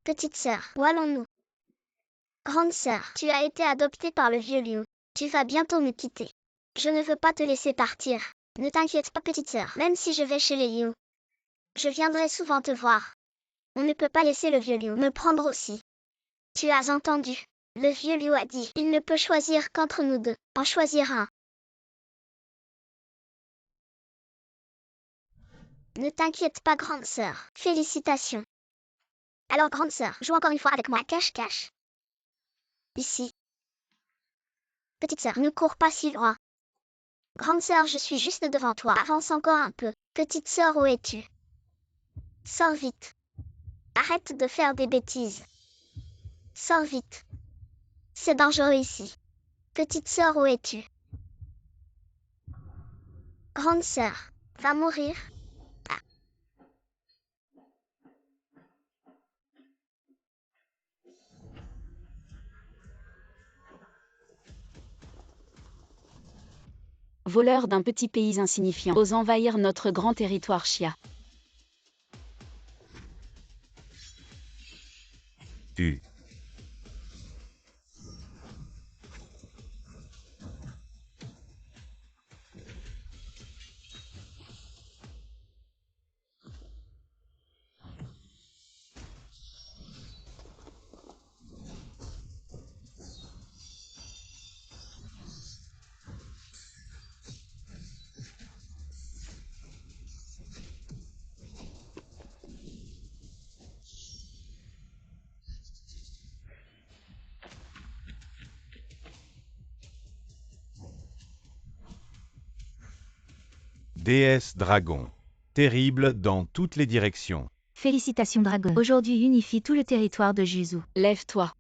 Petite sœur, où allons-nous? Grande sœur, tu as été adoptée par le vieux Liu. Tu vas bientôt me quitter. Je ne veux pas te laisser partir. Ne t'inquiète pas, petite sœur, même si je vais chez les Liu. Je viendrai souvent te voir. On ne peut pas laisser le vieux Liu me prendre aussi. Tu as entendu? Le vieux Liu a dit, il ne peut choisir qu'entre nous deux. En choisir un. Ne t'inquiète pas, grande sœur. Félicitations. Alors, grande sœur, joue encore une fois avec moi. Cache-cache. Ici. Petite sœur, ne cours pas si loin. Grande sœur, je suis juste devant toi. Avance encore un peu. Petite sœur, où es-tu? Sors vite. Arrête de faire des bêtises. Sors vite. C'est dangereux ici. Petite sœur, où es-tu? Grande sœur, va mourir. Ah. Voleur d'un petit pays insignifiant, ose envahir notre grand territoire Xia. Tu. Déesse dragon. Terrible dans toutes les directions. Félicitations Dragon. Aujourd'hui unifie tout le territoire de Juzu. Lève-toi.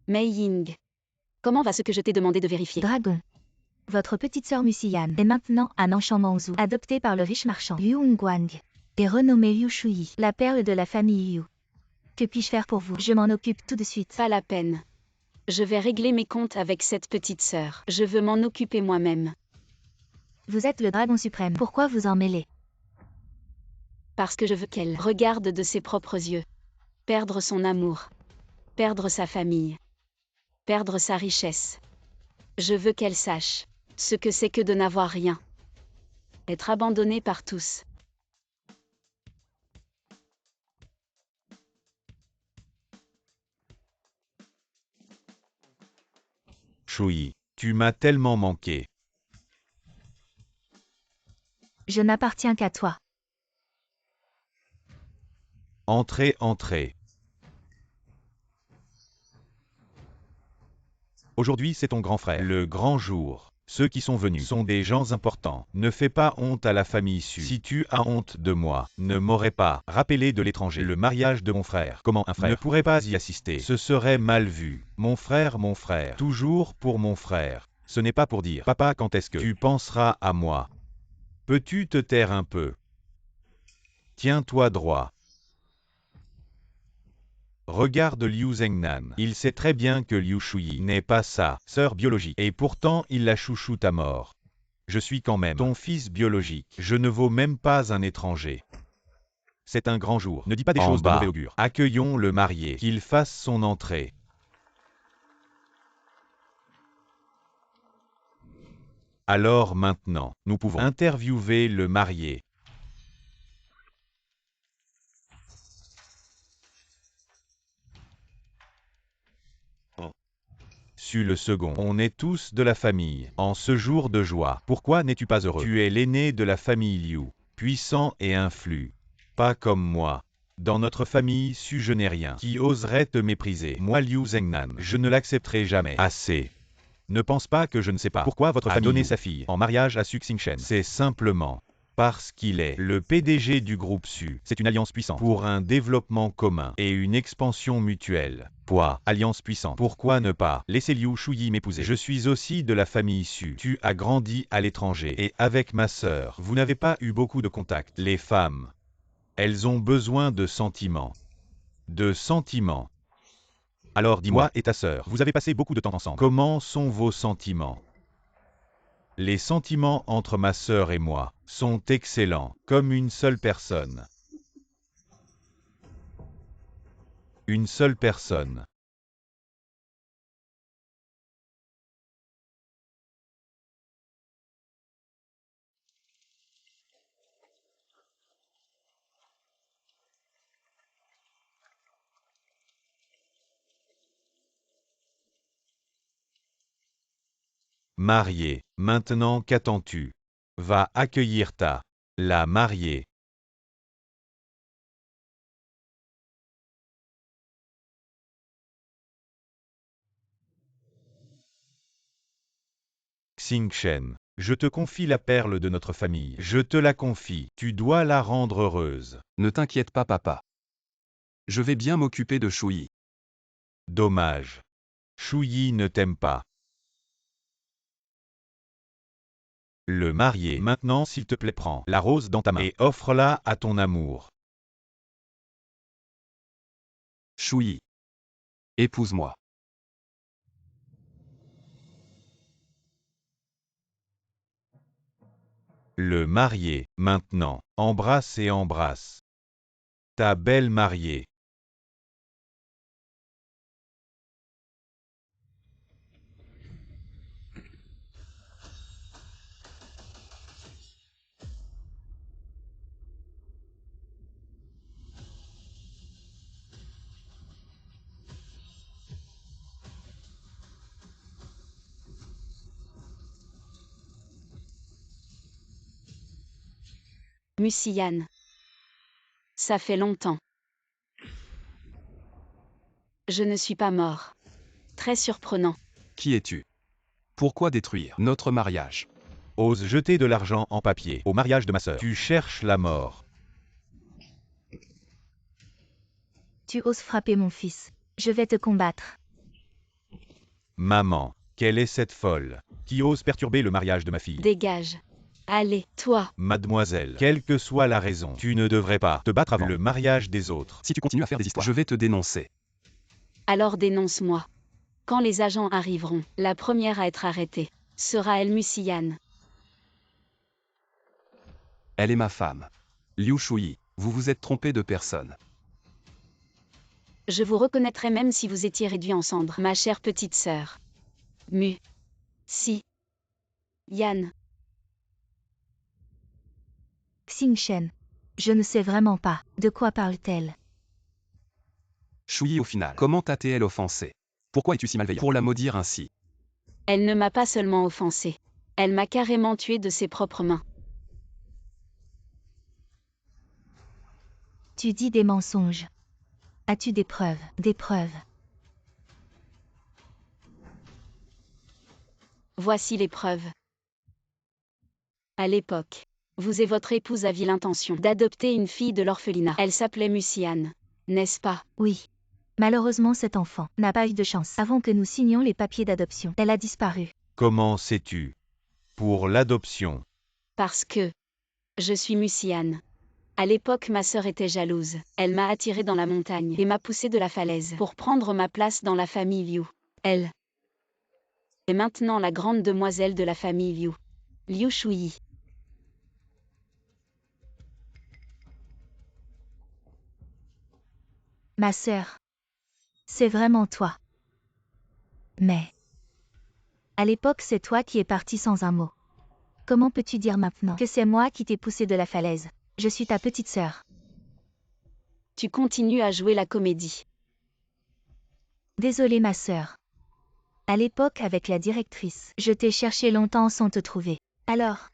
Mei Ying. Comment va ce que je t'ai demandé de vérifier? Dragon. Votre petite sœur Musian est maintenant un enchantement Zhu, adoptée par le riche marchand Yu Guang et renommée Yu Shui, la perle de la famille Yu. Que puis-je faire pour vous? Je m'en occupe tout de suite. Pas la peine. Je vais régler mes comptes avec cette petite sœur. Je veux m'en occuper moi-même. Vous êtes le dragon suprême. Pourquoi vous en mêlez? Parce que je veux qu'elle regarde de ses propres yeux. Perdre son amour. Perdre sa famille. Perdre sa richesse. Je veux qu'elle sache ce que c'est que de n'avoir rien. Être abandonnée par tous. Shui, tu m'as tellement manqué. Je n'appartiens qu'à toi. Entrez, entrez. Aujourd'hui c'est ton grand frère. Le grand jour. Ceux qui sont venus sont des gens importants. Ne fais pas honte à la famille Su. Si tu as honte de moi, ne m'aurais pas rappelé de l'étranger. Le mariage de mon frère. Comment un frère ne pourrait pas y assister? Ce serait mal vu. Mon frère, toujours pour mon frère. Ce n'est pas pour dire, papa, quand est-ce que tu penseras à moi? Peux-tu te taire un peu? Tiens-toi droit. Regarde Liu Zhengnan. Il sait très bien que Liu Shui n'est pas sa sœur biologique. Et pourtant, il la chouchoute à mort. Je suis quand même ton fils biologique. Je ne vaux même pas un étranger. C'est un grand jour. Ne dis pas des choses de mauvais augure. Accueillons le marié. Qu'il fasse son entrée. Alors maintenant, nous pouvons interviewer le marié. Su le second. On est tous de la famille. En ce jour de joie, pourquoi n'es-tu pas heureux? Tu es l'aîné de la famille Liu, puissant et influent. Pas comme moi. Dans notre famille Su, je n'ai rien. Qui oserait te mépriser? Moi, Liu Zhengnan, je ne l'accepterai jamais. Assez. Ne pense pas que je ne sais pas pourquoi votre famille a donné sa fille en mariage à Su Xingchen. C'est simplement parce qu'il est le PDG du groupe Su. C'est une alliance puissante pour un développement commun et une expansion mutuelle. Quoi? Alliance puissante. Pourquoi ne pas laisser Liu Shui m'épouser? Je suis aussi de la famille Su. Tu as grandi à l'étranger et avec ma sœur, vous n'avez pas eu beaucoup de contacts. Les femmes, elles ont besoin de sentiments. De sentiments. Alors dis-moi et ta sœur, vous avez passé beaucoup de temps ensemble. Comment sont vos sentiments? Les sentiments entre ma sœur et moi sont excellents, comme une seule personne. Une seule personne. Mariée, maintenant qu'attends-tu? Va accueillir la mariée. Xingchen, je te confie la perle de notre famille. Je te la confie. Tu dois la rendre heureuse. Ne t'inquiète pas papa. Je vais bien m'occuper de Shuyi. Dommage. Shuyi ne t'aime pas. Le marié. Maintenant s'il te plaît prends la rose dans ta main et offre-la à ton amour. Shuyi. Épouse-moi. Le marié. Maintenant, embrasse et embrasse. Ta belle mariée. Musian. Ça fait longtemps. Je ne suis pas mort. Très surprenant. Qui es-tu? Pourquoi détruire notre mariage? Ose jeter de l'argent en papier au mariage de ma sœur. Tu cherches la mort. Tu oses frapper mon fils. Je vais te combattre. Maman, quelle est cette folle qui ose perturber le mariage de ma fille? Dégage. Allez, toi. Mademoiselle, quelle que soit la raison, tu ne devrais pas te battre avant le mariage des autres. Si tu continues à faire des histoires, je vais te dénoncer. Alors dénonce-moi. Quand les agents arriveront, la première à être arrêtée sera elle Musian. Elle est ma femme. Liu Shuyi, vous vous êtes trompé de personne. Je vous reconnaîtrais même si vous étiez réduits en cendres, ma chère petite sœur. Si. Yann. Xingchen. Je ne sais vraiment pas. De quoi parle-t-elle? Shuyi au final, comment t'a-t-elle offensé? Pourquoi es-tu si malveillant pour la maudire ainsi? Elle ne m'a pas seulement offensée. Elle m'a carrément tué de ses propres mains. Tu dis des mensonges. As-tu des preuves? Des preuves. Voici les preuves. À l'époque, vous et votre épouse aviez l'intention d'adopter une fille de l'orphelinat. Elle s'appelait Musian, n'est-ce pas? Oui. Malheureusement, cet enfant n'a pas eu de chance. Avant que nous signions les papiers d'adoption, elle a disparu. Comment sais-tu? Pour l'adoption. Parce que je suis Musian. À l'époque, ma sœur était jalouse. Elle m'a attirée dans la montagne et m'a poussée de la falaise pour prendre ma place dans la famille Liu. Elle est maintenant la grande demoiselle de la famille Liu. Liu Shuyi. Ma sœur. C'est vraiment toi. Mais. À l'époque, c'est toi qui es parti sans un mot. Comment peux-tu dire maintenant que c'est moi qui t'ai poussé de la falaise? Je suis ta petite sœur. Tu continues à jouer la comédie. Désolée ma sœur. À l'époque avec la directrice, je t'ai cherché longtemps sans te trouver. Alors.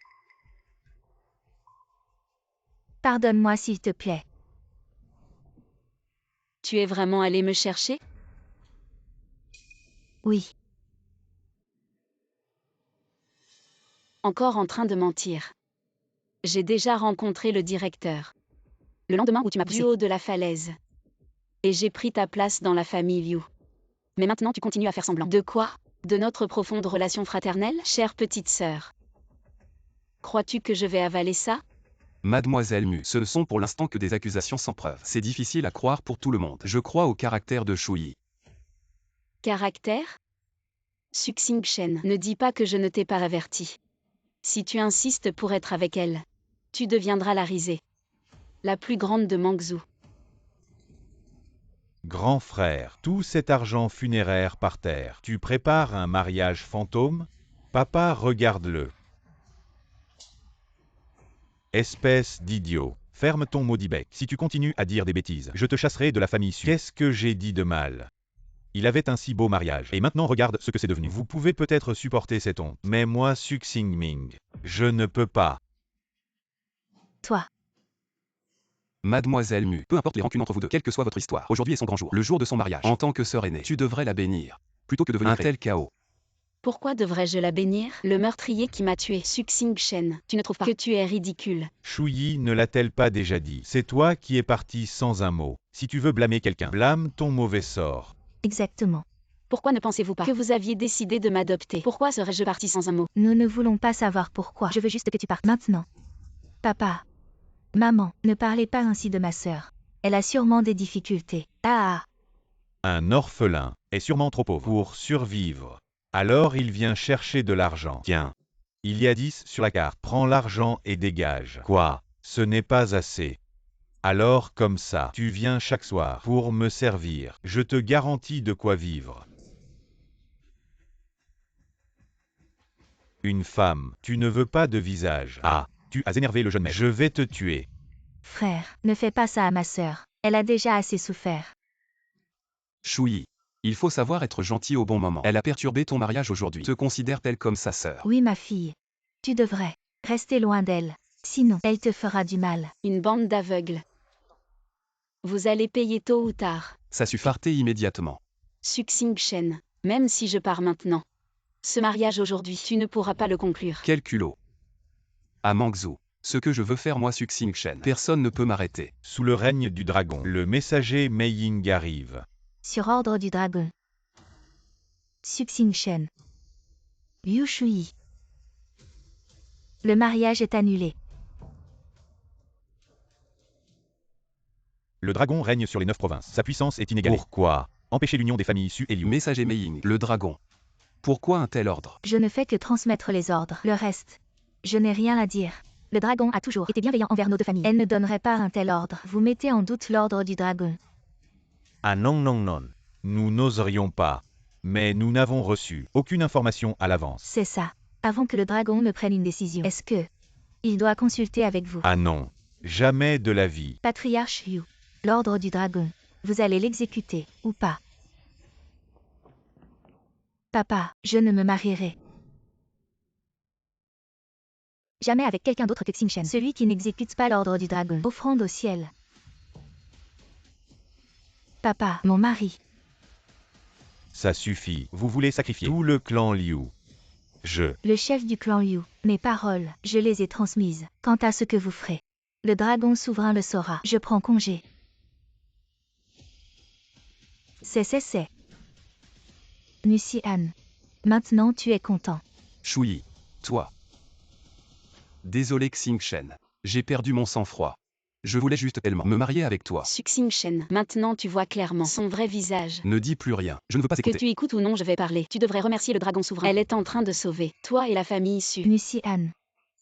Pardonne-moi s'il te plaît. Tu es vraiment allé me chercher? Oui. Encore en train de mentir. J'ai déjà rencontré le directeur. Le lendemain où tu m'as poussé du haut de la falaise. Et j'ai pris ta place dans la famille Liu. Mais maintenant tu continues à faire semblant. De quoi? De notre profonde relation fraternelle, chère petite sœur. Crois-tu que je vais avaler ça? Mademoiselle Mu, ce ne sont pour l'instant que des accusations sans preuve. C'est difficile à croire pour tout le monde. Je crois au caractère de Shuyi. Caractère? Xingchen, ne dis pas que je ne t'ai pas averti. Si tu insistes pour être avec elle, tu deviendras la risée. La plus grande de Mangzhou. Grand frère, tout cet argent funéraire par terre, tu prépares un mariage fantôme? Papa, regarde-le. Espèce d'idiot. Ferme ton maudit bec. Si tu continues à dire des bêtises, je te chasserai de la famille Su. Qu'est-ce que j'ai dit de mal? Il avait un si beau mariage. Et maintenant regarde ce que c'est devenu. Vous pouvez peut-être supporter cette honte. Mais moi, Su Xingming, je ne peux pas. Toi. Mademoiselle Mu, peu importe les rancunes entre vous deux, quelle que soit votre histoire, aujourd'hui est son grand jour, le jour de son mariage. En tant que sœur aînée, tu devrais la bénir, plutôt que de venir un tel chaos. Pourquoi devrais-je la bénir? Le meurtrier qui m'a tué, Su Xingchen. Tu ne trouves pas que tu es ridicule? Shuyi ne l'a-t-elle pas déjà dit? C'est toi qui es parti sans un mot. Si tu veux blâmer quelqu'un, blâme ton mauvais sort. Exactement. Pourquoi ne pensez-vous pas que vous aviez décidé de m'adopter? Pourquoi serais-je parti sans un mot? Nous ne voulons pas savoir pourquoi. Je veux juste que tu partes maintenant. Papa. Maman, ne parlez pas ainsi de ma sœur. Elle a sûrement des difficultés. Ah. Un orphelin est sûrement trop pauvre pour survivre. Alors il vient chercher de l'argent. Tiens, il y a 10 sur la carte. Prends l'argent et dégage. Quoi? Ce n'est pas assez. Alors comme ça, tu viens chaque soir pour me servir. Je te garantis de quoi vivre. Une femme, tu ne veux pas de visage. Ah, tu as énervé le jeune maître. Je vais te tuer. Frère, ne fais pas ça à ma sœur. Elle a déjà assez souffert. Shuyi, il faut savoir être gentil au bon moment. Elle a perturbé ton mariage aujourd'hui. Te considère-t-elle comme sa sœur? Oui, ma fille. Tu devrais rester loin d'elle. Sinon, elle te fera du mal. Une bande d'aveugles. Vous allez payer tôt ou tard. Ça suffit immédiatement. Su Xingchen. Même si je pars maintenant. Ce mariage aujourd'hui, tu ne pourras pas le conclure. Quel culot. À Mangzhou, ce que je veux faire moi Su Xingchen, personne ne peut m'arrêter. Sous le règne du dragon, le messager Mei Ying arrive. Sur ordre du dragon. Su Xingchen. Liu Shuyi. Le mariage est annulé. Le dragon règne sur les 9 provinces. Sa puissance est inégalée. Pourquoi? Empêcher l'union des familles Su et Liu. Messager Meiying, le dragon. Pourquoi un tel ordre? Je ne fais que transmettre les ordres. Le reste, je n'ai rien à dire. Le dragon a toujours été bienveillant envers nos deux familles. Elle ne donnerait pas un tel ordre. Vous mettez en doute l'ordre du dragon. Ah non non non. Nous n'oserions pas. Mais nous n'avons reçu aucune information à l'avance. C'est ça. Avant que le dragon ne prenne une décision. Est-ce que il doit consulter avec vous? Ah non. Jamais de la vie. Patriarche Yu. L'ordre du dragon. Vous allez l'exécuter, ou pas? Papa, je ne me marierai jamais avec quelqu'un d'autre que Xingchen. Celui qui n'exécute pas l'ordre du dragon. Offrande au ciel. Papa, mon mari. Ça suffit. Vous voulez sacrifier tout le clan Liu. Le chef du clan Yu. Mes paroles, je les ai transmises. Quant à ce que vous ferez, le dragon souverain le saura. Je prends congé. C'est. Musian. Maintenant tu es content. Shuyi, toi. Désolé Xingchen. J'ai perdu mon sang-froid. Je voulais juste tellement me marier avec toi. Su Xingchen. Maintenant tu vois clairement son vrai visage. Ne dis plus rien. Je ne veux pas Que écouter. tu écoutes ou non, je vais parler. Tu devrais remercier le dragon souverain. Elle est en train de sauver toi et la famille Su. Musian.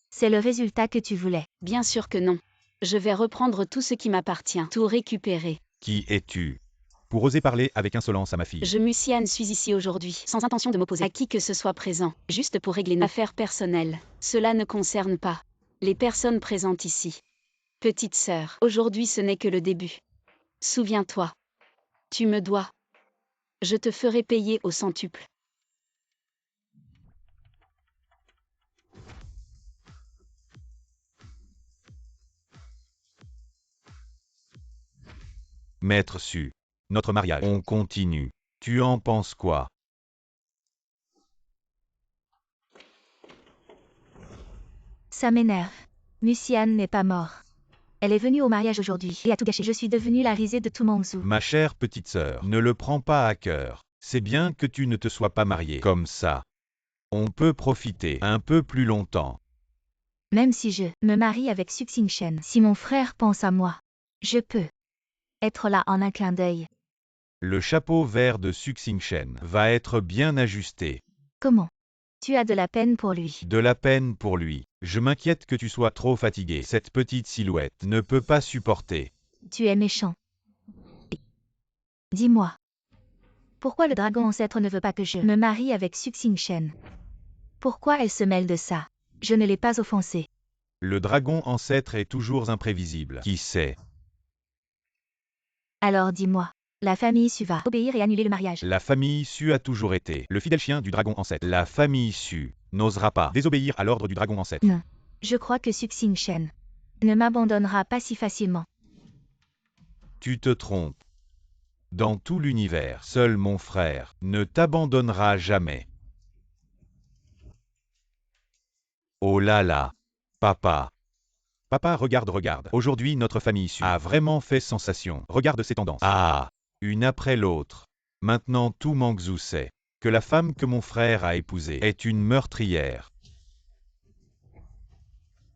C'est le résultat que tu voulais. Bien sûr que non. Je vais reprendre tout ce qui m'appartient. Tout récupérer. Qui es-tu? Pour oser parler avec insolence à ma fille. Je Musian suis ici aujourd'hui, sans intention de m'opposer à qui que ce soit présent, juste pour régler nos affaires personnelles. Cela ne concerne pas les personnes présentes ici. Petite sœur, aujourd'hui ce n'est que le début. Souviens-toi. Tu me dois. Je te ferai payer au centuple. Maître Su. Notre mariage. On continue. Tu en penses quoi? Ça m'énerve. Musian n'est pas mort. Elle est venue au mariage aujourd'hui et a tout gâché. Je suis devenue la risée de tout Mangzhou. Ma chère petite sœur, ne le prends pas à cœur. C'est bien que tu ne te sois pas mariée comme ça. On peut profiter un peu plus longtemps. Même si je me marie avec Su Xingchen, si mon frère pense à moi, je peux être là en un clin d'œil. Le chapeau vert de Su Xingchen va être bien ajusté. Comment? Tu as de la peine pour lui. De la peine pour lui. Je m'inquiète que tu sois trop fatigué. Cette petite silhouette ne peut pas supporter. Tu es méchant. Dis-moi. Pourquoi le dragon ancêtre ne veut pas que je me marie avec Suxing-Shen? Pourquoi elle se mêle de ça? Je ne l'ai pas offensée. Le dragon ancêtre est toujours imprévisible. Qui sait? Alors dis-moi. La famille Su va obéir et annuler le mariage. La famille Su a toujours été le fidèle chien du dragon ancêtre. La famille Su n'osera pas désobéir à l'ordre du dragon ancêtre. Non. Je crois que Suxing-Shen ne m'abandonnera pas si facilement. Tu te trompes. Dans tout l'univers, seul mon frère ne t'abandonnera jamais. Oh là là. Papa. Papa, regarde. Aujourd'hui, notre famille Su a vraiment fait sensation. Regarde ses tendances. Ah, une après l'autre. Maintenant, tout Mangzhou sait que la femme que mon frère a épousée est une meurtrière.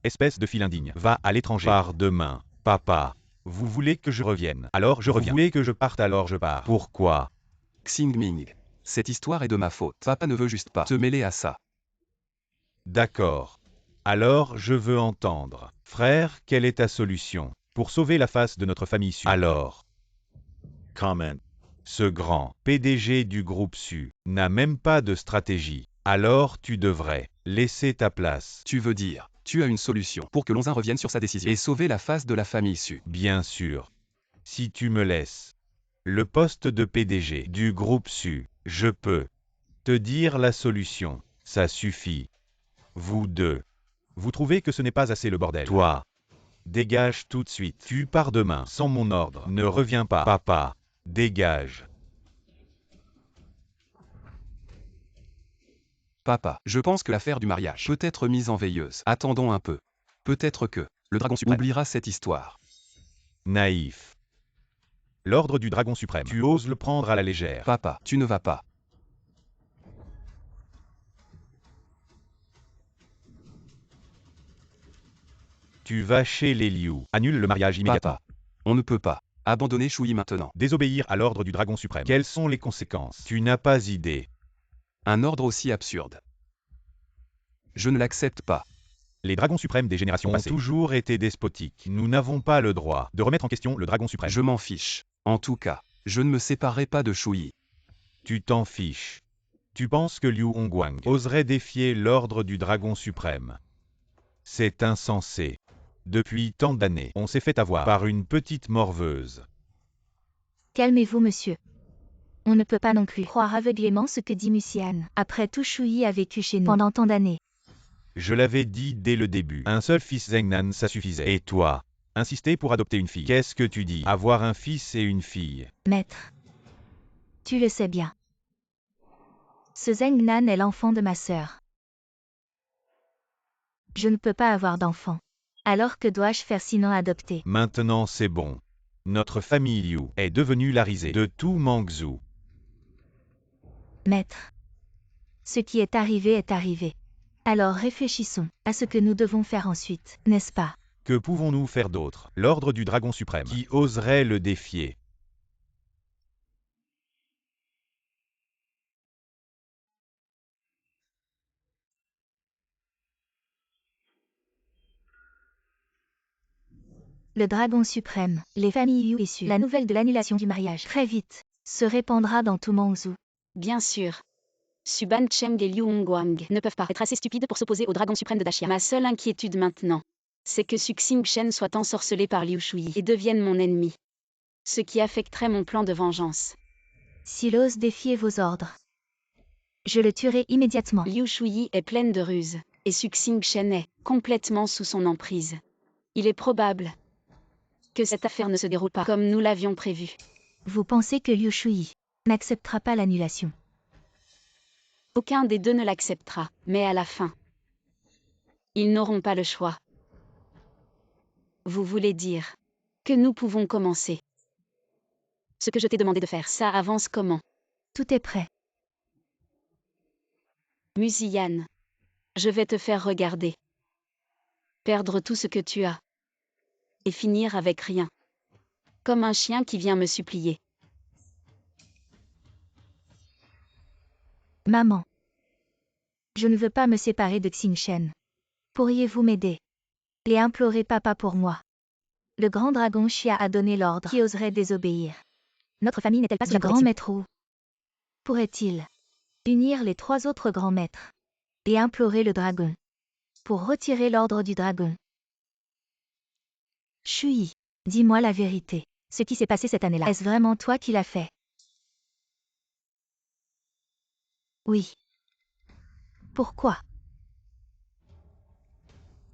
Espèce de fille indigne. Va à l'étranger. Pars demain. Papa. Vous voulez que je revienne? Alors je reviens. Vous voulez que je parte? Alors je pars. Pourquoi? Xingming. Cette histoire est de ma faute. Papa ne veut juste pas te mêler à ça. D'accord. Alors je veux entendre. Frère, quelle est ta solution pour sauver la face de notre famille Su? Alors. Comment? Ce grand PDG du groupe Su n'a même pas de stratégie. Alors tu devrais laisser ta place. Tu veux dire, tu as une solution pour que Lonzin revienne sur sa décision et sauver la face de la famille Su. Bien sûr. Si tu me laisses le poste de PDG du groupe Su, je peux te dire la solution. Ça suffit. Vous deux. Vous trouvez que ce n'est pas assez le bordel? Toi. Dégage tout de suite. Tu pars demain sans mon ordre. Ne reviens pas. Papa. Dégage. Papa, je pense que l'affaire du mariage peut être mise en veilleuse. Attendons un peu. Peut-être que le dragon suprême oubliera cette histoire. Naïf. L'ordre du dragon suprême. Tu oses le prendre à la légère. Papa, tu ne vas pas. Tu vas chez les Liu. Annule le mariage immédiatement. Papa, on ne peut pas abandonner Shui maintenant. Désobéir à l'ordre du dragon suprême. Quelles sont les conséquences? Tu n'as pas idée. Un ordre aussi absurde. Je ne l'accepte pas. Les dragons suprêmes des générations passées ont toujours été despotiques. Nous n'avons pas le droit de remettre en question le dragon suprême. Je m'en fiche. En tout cas, je ne me séparerai pas de Shui. Tu t'en fiches. Tu penses que Liu Hongguang oserait défier l'ordre du dragon suprême? C'est insensé. Depuis tant d'années, on s'est fait avoir par une petite morveuse. Calmez-vous, monsieur. On ne peut pas non plus croire aveuglément ce que dit Musian. Après tout, Shui a vécu chez nous pendant tant d'années. Je l'avais dit dès le début. Un seul fils Zhengnan, ça suffisait. Et toi? Insister pour adopter une fille. Qu'est-ce que tu dis? Avoir un fils et une fille. Maître. Tu le sais bien. Ce Zhengnan est l'enfant de ma sœur. Je ne peux pas avoir d'enfant. Alors que dois-je faire sinon adopter? Maintenant c'est bon. Notre famille Liu est devenue la risée de tout Mangzhou. Maître. Ce qui est arrivé. Alors réfléchissons à ce que nous devons faire ensuite, n'est-ce pas? Que pouvons-nous faire d'autre? L'ordre du dragon suprême. Qui oserait le défier? Le dragon suprême, les familles Yu et Su. La nouvelle de l'annulation du mariage, très vite, se répandra dans tout Mangzhou. Bien sûr. Suban Cheng et Liu Hongguang ne peuvent pas être assez stupides pour s'opposer au dragon suprême de Dachia. Ma seule inquiétude maintenant, c'est que Suxing-Shen soit ensorcelé par Liu Shui et devienne mon ennemi. Ce qui affecterait mon plan de vengeance. S'il ose défier vos ordres, je le tuerai immédiatement. Liu Shui est pleine de ruses, et Suxing-Shen est complètement sous son emprise. Il est probable que cette affaire ne se déroule pas comme nous l'avions prévu. Vous pensez que Liu Shui n'acceptera pas l'annulation? Aucun des deux ne l'acceptera, mais à la fin, ils n'auront pas le choix. Vous voulez dire que nous pouvons commencer? Ce que je t'ai demandé de faire, ça avance comment? Tout est prêt. Musian, je vais te faire regarder. Perdre tout ce que tu as. Et finir avec rien. Comme un chien qui vient me supplier. Maman. Je ne veux pas me séparer de Xing-Shen. Pourriez-vous m'aider? Et implorer papa pour moi. Le grand dragon Xia a donné l'ordre. Qui oserait désobéir? Notre famille n'est-elle pas sous la grand protection? maître Wu pourrait-il unir les 3 autres grands maîtres et implorer le dragon pour retirer l'ordre du dragon? Shui, dis-moi la vérité. Ce qui s'est passé cette année-là. Est-ce vraiment toi qui l'as fait? Oui. Pourquoi?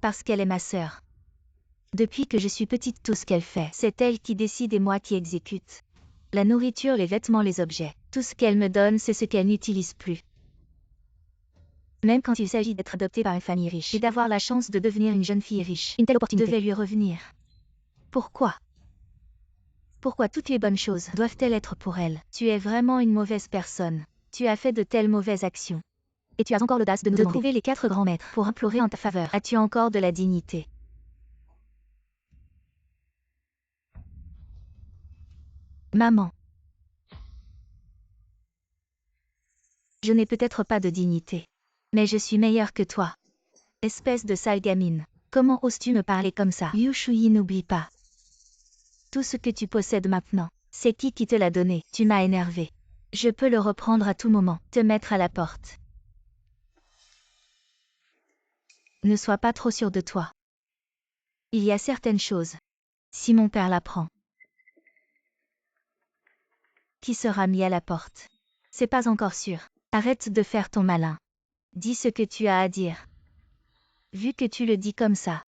Parce qu'elle est ma sœur. Depuis que je suis petite, tout ce qu'elle fait, c'est elle qui décide et moi qui exécute. La nourriture, les vêtements, les objets. Tout ce qu'elle me donne, c'est ce qu'elle n'utilise plus. Même quand il s'agit d'être adoptée par une famille riche et d'avoir la chance de devenir une jeune fille riche, Une telle opportunité devait lui revenir. Pourquoi? Pourquoi toutes les bonnes choses doivent-elles être pour elle? Tu es vraiment une mauvaise personne. Tu as fait de telles mauvaises actions. Et tu as encore l'audace de nous De demander trouver les 4 grands maîtres pour implorer en ta faveur. As-tu encore de la dignité? Maman. Je n'ai peut-être pas de dignité. Mais je suis meilleure que toi. Espèce de sale gamine. Comment oses-tu me parler comme ça? Yu Shui, n'oublie pas. Tout ce que tu possèdes maintenant, c'est qui te l'a donné? Tu m'as énervé. Je peux le reprendre à tout moment, te mettre à la porte. Ne sois pas trop sûr de toi. Il y a certaines choses. Si mon père l'apprend, qui sera mis à la porte? C'est pas encore sûr. Arrête de faire ton malin. Dis ce que tu as à dire. Vu que tu le dis comme ça,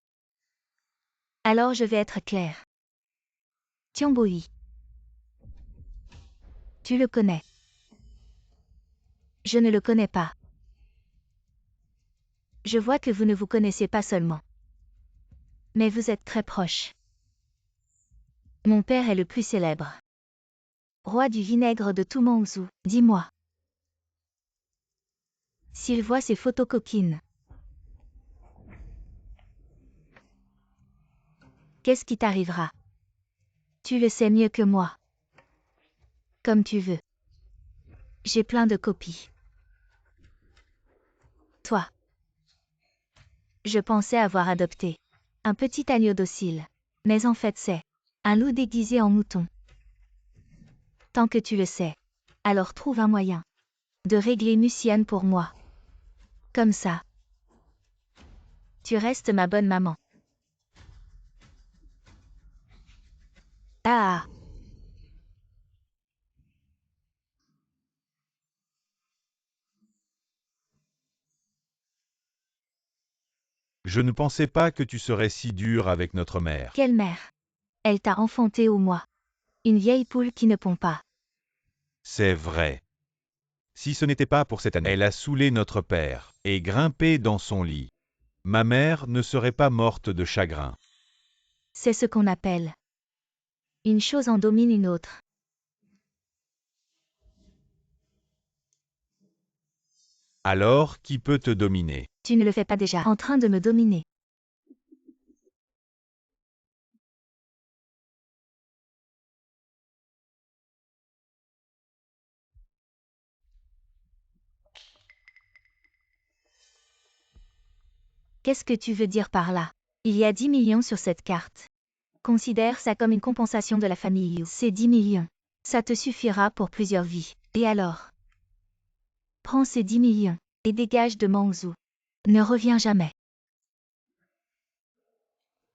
alors je vais être claire. Tianboi. Tu le connais. Je ne le connais pas. Je vois que vous ne vous connaissez pas seulement. Mais vous êtes très proches. Mon père est le plus célèbre. Roi du vinaigre de tout Mangzhou, dis-moi. S'il voit ces photos coquines, qu'est-ce qui t'arrivera? Tu le sais mieux que moi. Comme tu veux. J'ai plein de copies. Toi. Je pensais avoir adopté un petit agneau docile. Mais en fait c'est un loup déguisé en mouton. Tant que tu le sais, alors trouve un moyen de régler Musian pour moi. Comme ça. Tu restes ma bonne maman. Ah. Je ne pensais pas que tu serais si dur avec notre mère. Quelle mère? Elle t'a enfanté ou moi? Une vieille poule qui ne pond pas. C'est vrai. Si ce n'était pas pour cette année, elle a saoulé notre père et grimpé dans son lit. Ma mère ne serait pas morte de chagrin. C'est ce qu'on appelle. Une chose en domine une autre. Alors, qui peut te dominer? Tu ne le fais pas déjà en train de me dominer. Qu'est-ce que tu veux dire par là? Il y a 10 millions sur cette carte. Considère ça comme une compensation de la famille Yu. C'est 10 millions. Ça te suffira pour plusieurs vies. Et alors? Prends ces 10 millions et dégage de Mangzhou. Ne reviens jamais.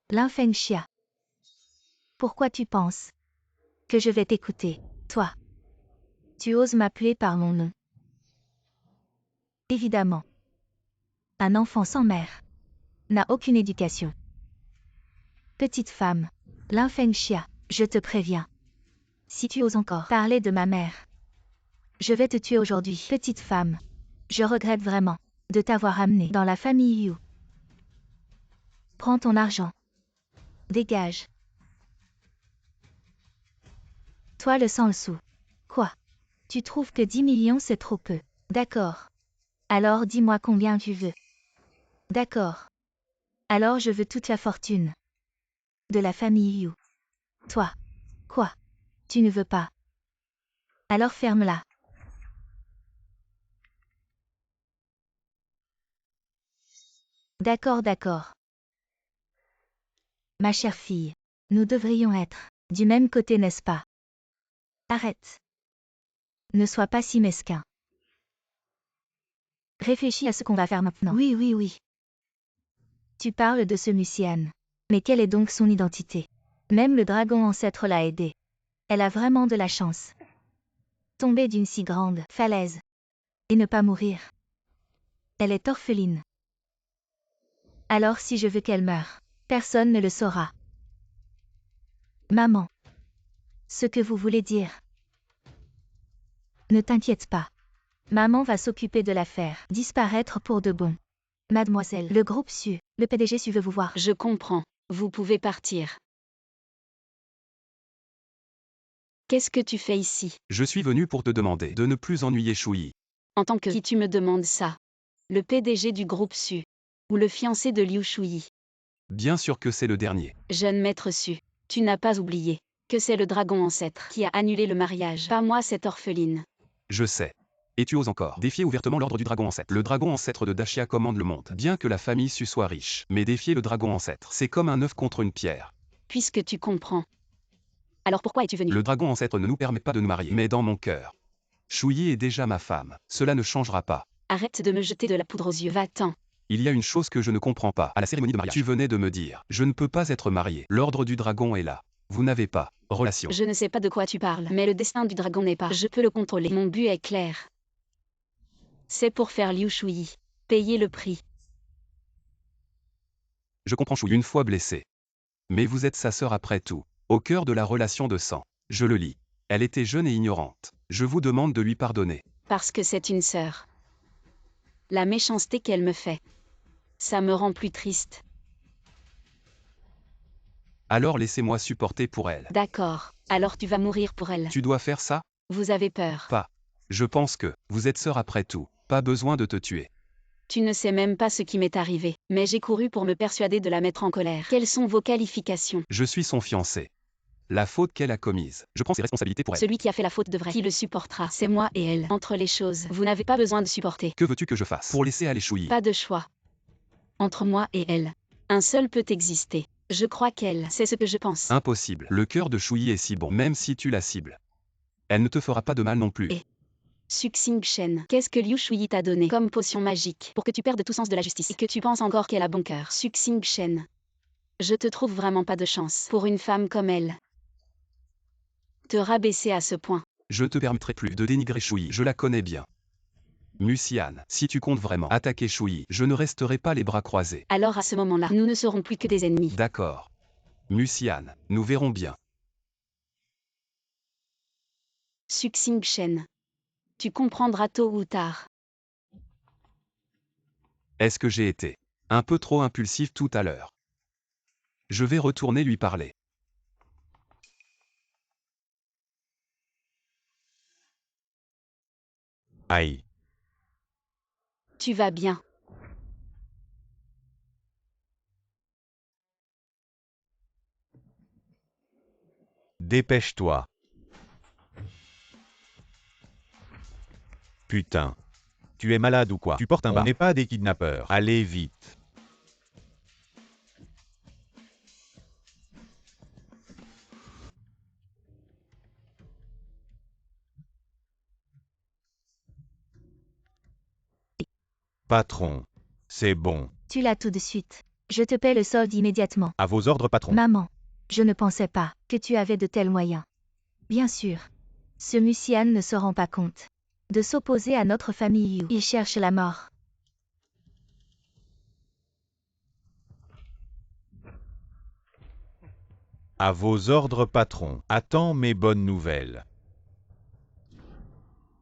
Lin Fengxia. Pourquoi tu penses que je vais t'écouter, toi? Tu oses m'appeler par mon nom? Évidemment. Un enfant sans mère n'a aucune éducation. Petite femme, Lin Fengxia, je te préviens. Si tu oses encore parler de ma mère, je vais te tuer aujourd'hui. Petite femme, je regrette vraiment de t'avoir amenée dans la famille Yu. Prends ton argent. Dégage. Toi le sans le sou. Quoi? Tu trouves que 10 millions c'est trop peu? D'accord. Alors dis-moi combien tu veux. D'accord. Alors je veux toute la fortune de la famille Yu. Toi. Quoi? Tu ne veux pas? Alors ferme-la. D'accord, d'accord. Ma chère fille, nous devrions être du même côté, n'est-ce pas? Arrête. Ne sois pas si mesquin. Réfléchis à ce qu'on va faire maintenant. Oui, oui, oui. Tu parles de ce Musiane. Mais quelle est donc son identité? Même le dragon ancêtre l'a aidée. Elle a vraiment de la chance. Tomber d'une si grande falaise. Et ne pas mourir. Elle est orpheline. Alors si je veux qu'elle meure, personne ne le saura. Maman. Ce que vous voulez dire. Ne t'inquiète pas. Maman va s'occuper de l'affaire. Disparaître pour de bon. Mademoiselle, le groupe SU, le PDG SU veut vous voir. Je comprends. Vous pouvez partir. Qu'est-ce que tu fais ici? Je suis venu pour te demander de ne plus ennuyer Shui. En tant que qui tu me demandes ça? Le PDG du groupe Su. Ou le fiancé de Liu Shui? Bien sûr que c'est le dernier. Jeune maître Su, tu n'as pas oublié que c'est le dragon ancêtre qui a annulé le mariage, pas moi cette orpheline. Je sais. Et tu oses encore défier ouvertement l'ordre du dragon ancêtre. Le dragon ancêtre de Dashia commande le monde. Bien que la famille Su soit riche, mais défier le dragon ancêtre, c'est comme un œuf contre une pierre. Puisque tu comprends. Alors pourquoi es-tu venu? Le dragon ancêtre ne nous permet pas de nous marier, mais dans mon cœur. Shui est déjà ma femme. Cela ne changera pas. Arrête de me jeter de la poudre aux yeux, va-t'en. Il y a une chose que je ne comprends pas. À la cérémonie de mariage, tu venais de me dire, je ne peux pas être marié. L'ordre du dragon est là. Vous n'avez pas relation. Je ne sais pas de quoi tu parles, mais le destin du dragon n'est pas. Je peux le contrôler. Mon but est clair. C'est pour faire Liu Shui payer le prix. Je comprends Shui une fois blessé. Mais vous êtes sa sœur après tout. Au cœur de la relation de sang. Je le lis. Elle était jeune et ignorante. Je vous demande de lui pardonner. Parce que c'est une sœur. La méchanceté qu'elle me fait. Ça me rend plus triste. Alors laissez-moi supporter pour elle. D'accord. Alors tu vas mourir pour elle. Tu dois faire ça? Vous avez peur. Pas. Je pense que, vous êtes sœur après tout. Pas besoin de te tuer. Tu ne sais même pas ce qui m'est arrivé, mais j'ai couru pour me persuader de la mettre en colère. Quelles sont vos qualifications? Je suis son fiancé. La faute qu'elle a commise, je prends ses responsabilités pour elle. Celui qui a fait la faute devrait. Qui le supportera? C'est moi et elle. Entre les choses, vous n'avez pas besoin de supporter. Que veux-tu que je fasse pour laisser aller Shui? Pas de choix. Entre moi et elle, un seul peut exister. Je crois qu'elle, c'est ce que je pense. Impossible. Le cœur de Shui est si bon, même si tu la cibles. Elle ne te fera pas de mal non plus. Et Suxing Shen, qu'est-ce que Liu Shui t'a donné comme potion magique pour que tu perdes tout sens de la justice et que tu penses encore qu'elle a bon cœur? Suxing Shen, je te trouve vraiment pas de chance pour une femme comme elle. Te rabaisser à ce point. Je ne te permettrai plus de dénigrer Shui, je la connais bien. Musiane, si tu comptes vraiment attaquer Shui, je ne resterai pas les bras croisés. Alors à ce moment-là, nous ne serons plus que des ennemis. D'accord. Musiane, nous verrons bien. Suxing Shen, tu comprendras tôt ou tard. Est-ce que j'ai été un peu trop impulsif tout à l'heure? Je vais retourner lui parler. Aïe. Tu vas bien. Dépêche-toi. Putain. Tu es malade ou quoi? Tu portes un bas. On n'est pas des kidnappeurs. Allez vite. Patron. C'est bon. Tu l'as tout de suite. Je te paie le solde immédiatement. À vos ordres, patron. Maman. Je ne pensais pas que tu avais de tels moyens. Bien sûr. Ce Musiane ne se rend pas compte. De s'opposer à notre famille Yu. Il cherche la mort. À vos ordres, patron. Attends mes bonnes nouvelles.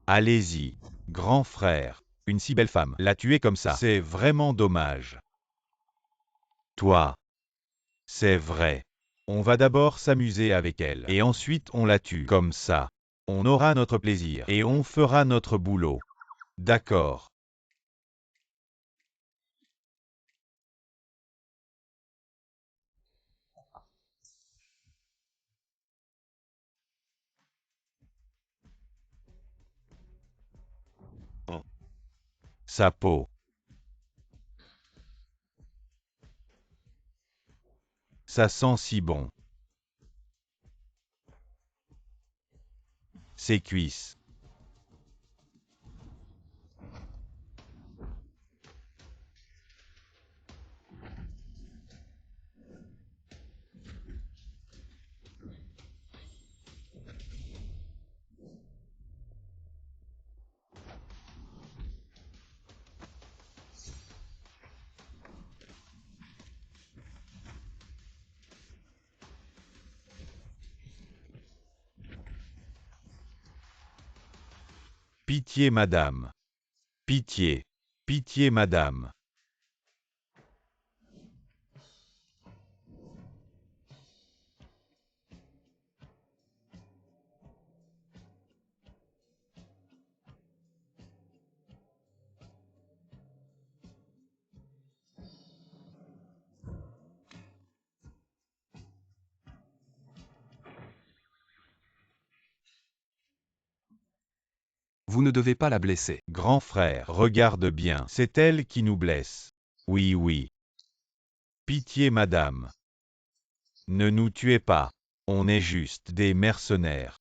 Allez-y, grand frère. Une si belle femme. La tuer comme ça, c'est vraiment dommage. Toi. C'est vrai. On va d'abord s'amuser avec elle. Et ensuite on la tue. Comme ça. On aura notre plaisir. Et on fera notre boulot. D'accord. Sa peau. Ça sent si bon. ses cuisses. Pitié, madame. Pitié. Pitié, madame. Vous ne devez pas la blesser. Grand frère, regarde bien, c'est elle qui nous blesse. Oui, oui. Pitié, madame. Ne nous tuez pas. On est juste des mercenaires.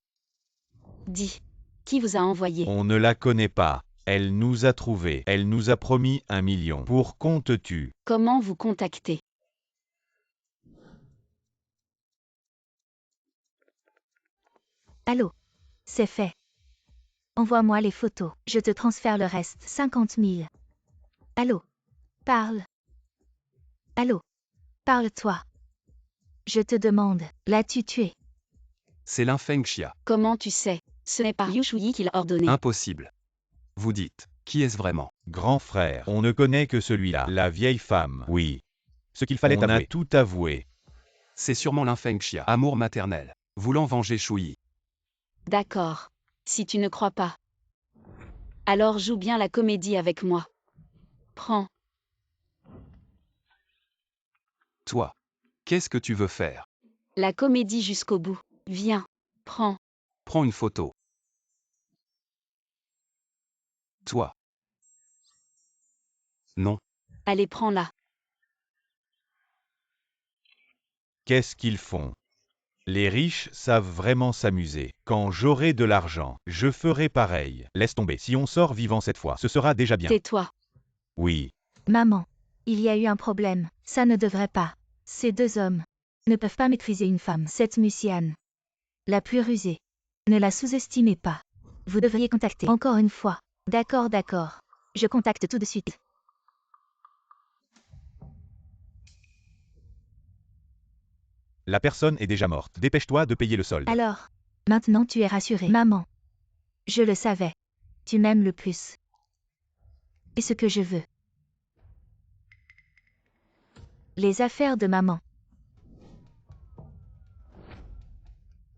Dis. Qui vous a envoyé? On ne la connaît pas. Elle nous a trouvés. Elle nous a promis 1 million. Pour qu'on te tue. Comment vous contacter? Allô? C'est fait. Envoie-moi les photos. Je te transfère le reste. 50 000. Allô? Parle. Allô? Parle-toi. Je te demande, l'as-tu tué? C'est l'Infeng Xia. Comment tu sais? Ce n'est pas Liu Shuyi qui l'a ordonné. Impossible. Vous dites, qui est-ce vraiment? Grand frère, on ne connaît que celui-là. La vieille femme. Oui. Ce qu'il fallait On avouer. a tout avoué. C'est sûrement l'Infeng Xia. Amour maternel. Voulant venger Shuyi. D'accord. Si tu ne crois pas. Alors joue bien la comédie avec moi. Prends. Toi. Qu'est-ce que tu veux faire? La comédie jusqu'au bout. Viens. Prends. Prends une photo. Toi. Non. Allez, prends-la. Qu'est-ce qu'ils font? Les riches savent vraiment s'amuser. Quand j'aurai de l'argent, je ferai pareil. Laisse tomber. Si on sort vivant cette fois, ce sera déjà bien. Tais-toi. Oui. Maman, il y a eu un problème. Ça ne devrait pas. Ces deux hommes ne peuvent pas maîtriser une femme. Cette Musiane, la plus rusée. Ne la sous-estimez pas. Vous devriez contacter. Encore une fois. D'accord, d'accord. Je contacte tout de suite. La personne est déjà morte. Dépêche-toi de payer le solde. Alors, maintenant tu es rassurée. Maman, je le savais. Tu m'aimes le plus. Et ce que je veux. Les affaires de maman.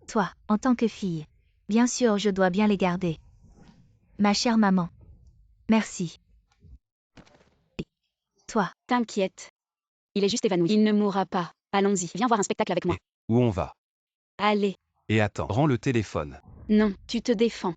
Toi, en tant que fille. Bien sûr, je dois bien les garder. Ma chère maman. Merci. Et toi, T'inquiète. Il est juste évanoui. Il ne mourra pas. Allons-y. Viens voir un spectacle avec moi. Où on va? Allez. Et attends. Rends le téléphone. Non, tu te défends.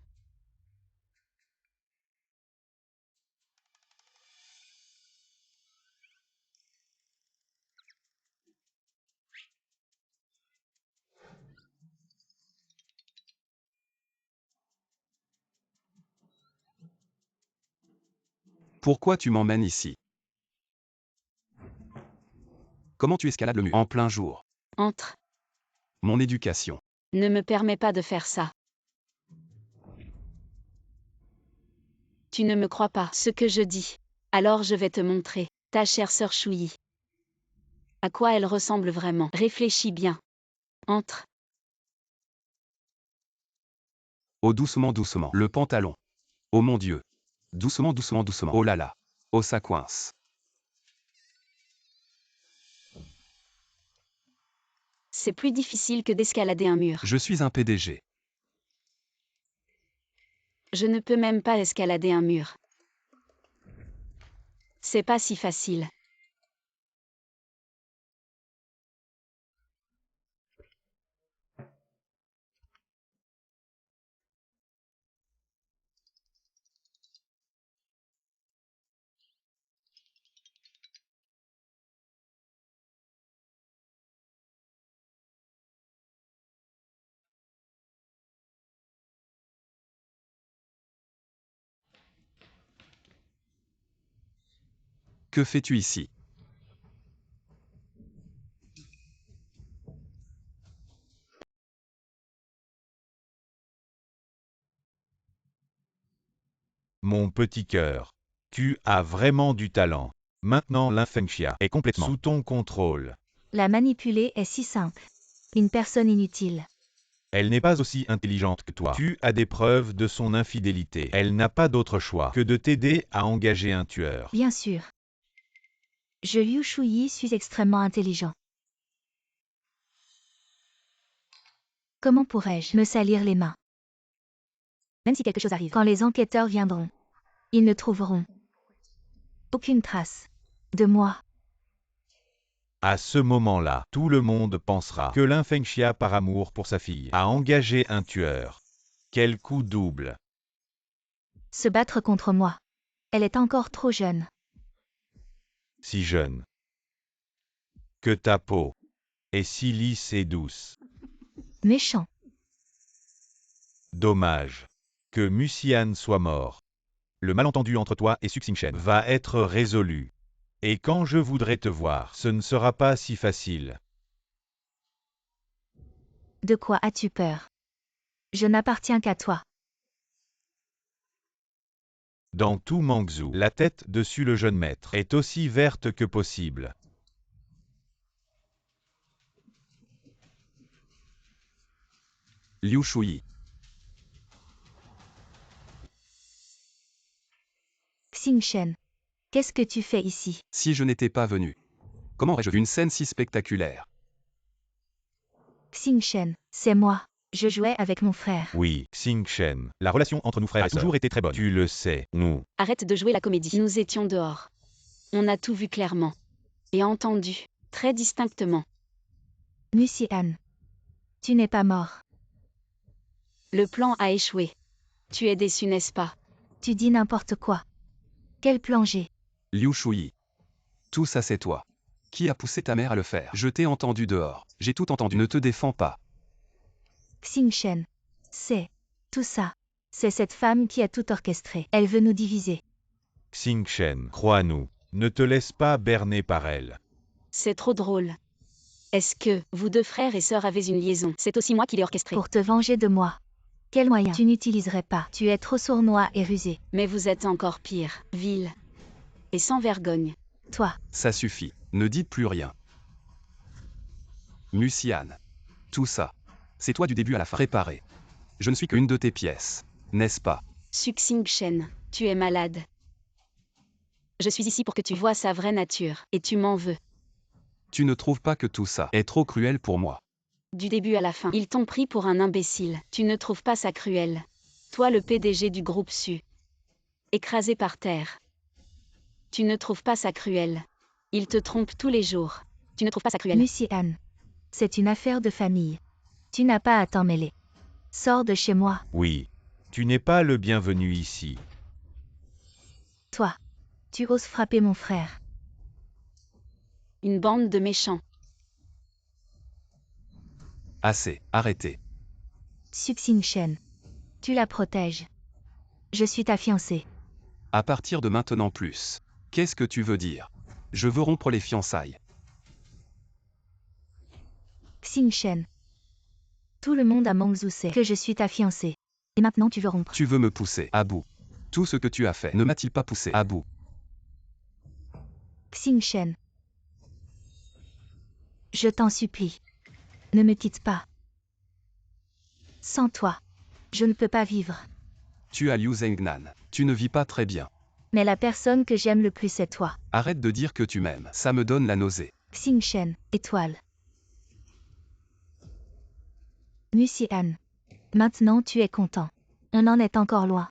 Pourquoi tu m'emmènes ici? Comment tu escalades le mur? En plein jour. Entre. Mon éducation. Ne me permets pas de faire ça. Tu ne me crois pas ce que je dis. Alors je vais te montrer, ta chère sœur Chouyi. À quoi elle ressemble vraiment. Réfléchis bien. Entre. Oh doucement, doucement. Le pantalon. Oh mon Dieu. Doucement, doucement, doucement. Oh là là. Oh ça coince. C'est plus difficile que d'escalader un mur. Je suis un PDG. Je ne peux même pas escalader un mur. C'est pas si facile. Que fais-tu ici? Mon petit cœur. Tu as vraiment du talent. Maintenant l'Infengxia est complètement sous ton contrôle. La manipuler est si simple. Une personne inutile. Elle n'est pas aussi intelligente que toi. Tu as des preuves de son infidélité. Elle n'a pas d'autre choix que de t'aider à engager un tueur. Bien sûr. Je Liu Shuyi suis extrêmement intelligent. Comment pourrais-je me salir les mains? Même si quelque chose arrive. Quand les enquêteurs viendront, ils ne trouveront aucune trace de moi. À ce moment-là, tout le monde pensera que l'Infengxia, par amour pour sa fille, a engagé un tueur. Quel coup double! Se battre contre moi. Elle est encore trop jeune. Si jeune. Que ta peau est si lisse et douce. Méchant. Dommage que Musian soit mort. Le malentendu entre toi et Suxingchen va être résolu. Et quand je voudrais te voir, ce ne sera pas si facile. De quoi as-tu peur? Je n'appartiens qu'à toi. Dans tout Mangzhou, la tête dessus le jeune maître est aussi verte que possible. Liu Shuyi. Xingchen. Qu'est-ce que tu fais ici? Si je n'étais pas venu, comment aurais-je vu une scène si spectaculaire? Xingchen, c'est moi. Je jouais avec mon frère. Oui, Xingchen, la relation entre nous frères a toujours été très bonne. Tu le sais, nous. Arrête de jouer la comédie. Nous étions dehors. On a tout vu clairement. Et entendu, très distinctement. Musian. Tu n'es pas mort. Le plan a échoué. Tu es déçu, n'est-ce pas? Tu dis n'importe quoi. Quel plan j'ai? Liu Shuyi. Tout ça c'est toi. Qui a poussé ta mère à le faire? Je t'ai entendu dehors. J'ai tout entendu. Ne te défends pas. Xingchen. C'est tout ça. C'est cette femme qui a tout orchestré. Elle veut nous diviser. Xingchen, crois-nous, ne te laisse pas berner par elle. C'est trop drôle. Est-ce que, vous deux frères et sœurs avez une liaison? C'est aussi moi qui l'ai orchestrée. Pour te venger de moi. Quel moyen tu n'utiliserais pas? Tu es trop sournois et rusé. Mais vous êtes encore pire, vil. Et sans vergogne. Toi. Ça suffit. Ne dites plus rien. Musian. Tout ça. C'est toi du début à la fin. Préparé. Je ne suis qu'une de tes pièces. N'est-ce pas? Suxingchen, tu es malade. Je suis ici pour que tu vois sa vraie nature, et tu m'en veux. Tu ne trouves pas que tout ça est trop cruel pour moi? Du début à la fin, ils t'ont pris pour un imbécile. Tu ne trouves pas ça cruel? Toi le PDG du groupe Su. Écrasé par terre. Tu ne trouves pas ça cruel? Ils te trompent tous les jours. Tu ne trouves pas ça cruel? Musian. C'est une affaire de famille. Tu n'as pas à t'en mêler. Sors de chez moi. Oui. Tu n'es pas le bienvenu ici. Toi. Tu oses frapper mon frère. Une bande de méchants. Assez. Arrêtez. Suxingchen. Tu la protèges. Je suis ta fiancée. À partir de maintenant plus. Qu'est-ce que tu veux dire? Je veux rompre les fiançailles. Xingchen. Tout le monde à Mangzhou sait que je suis ta fiancée. Et maintenant tu veux rompre. Tu veux me pousser à bout. Tout ce que tu as fait ne m'a-t-il pas poussé à bout? Xingchen. Je t'en supplie. Ne me quitte pas. Sans toi, je ne peux pas vivre. Tu as Liu Zhengnan. Tu ne vis pas très bien. Mais la personne que j'aime le plus c'est toi. Arrête de dire que tu m'aimes. Ça me donne la nausée. Xingchen, étoile. Musian. Maintenant tu es content. On en est encore loin.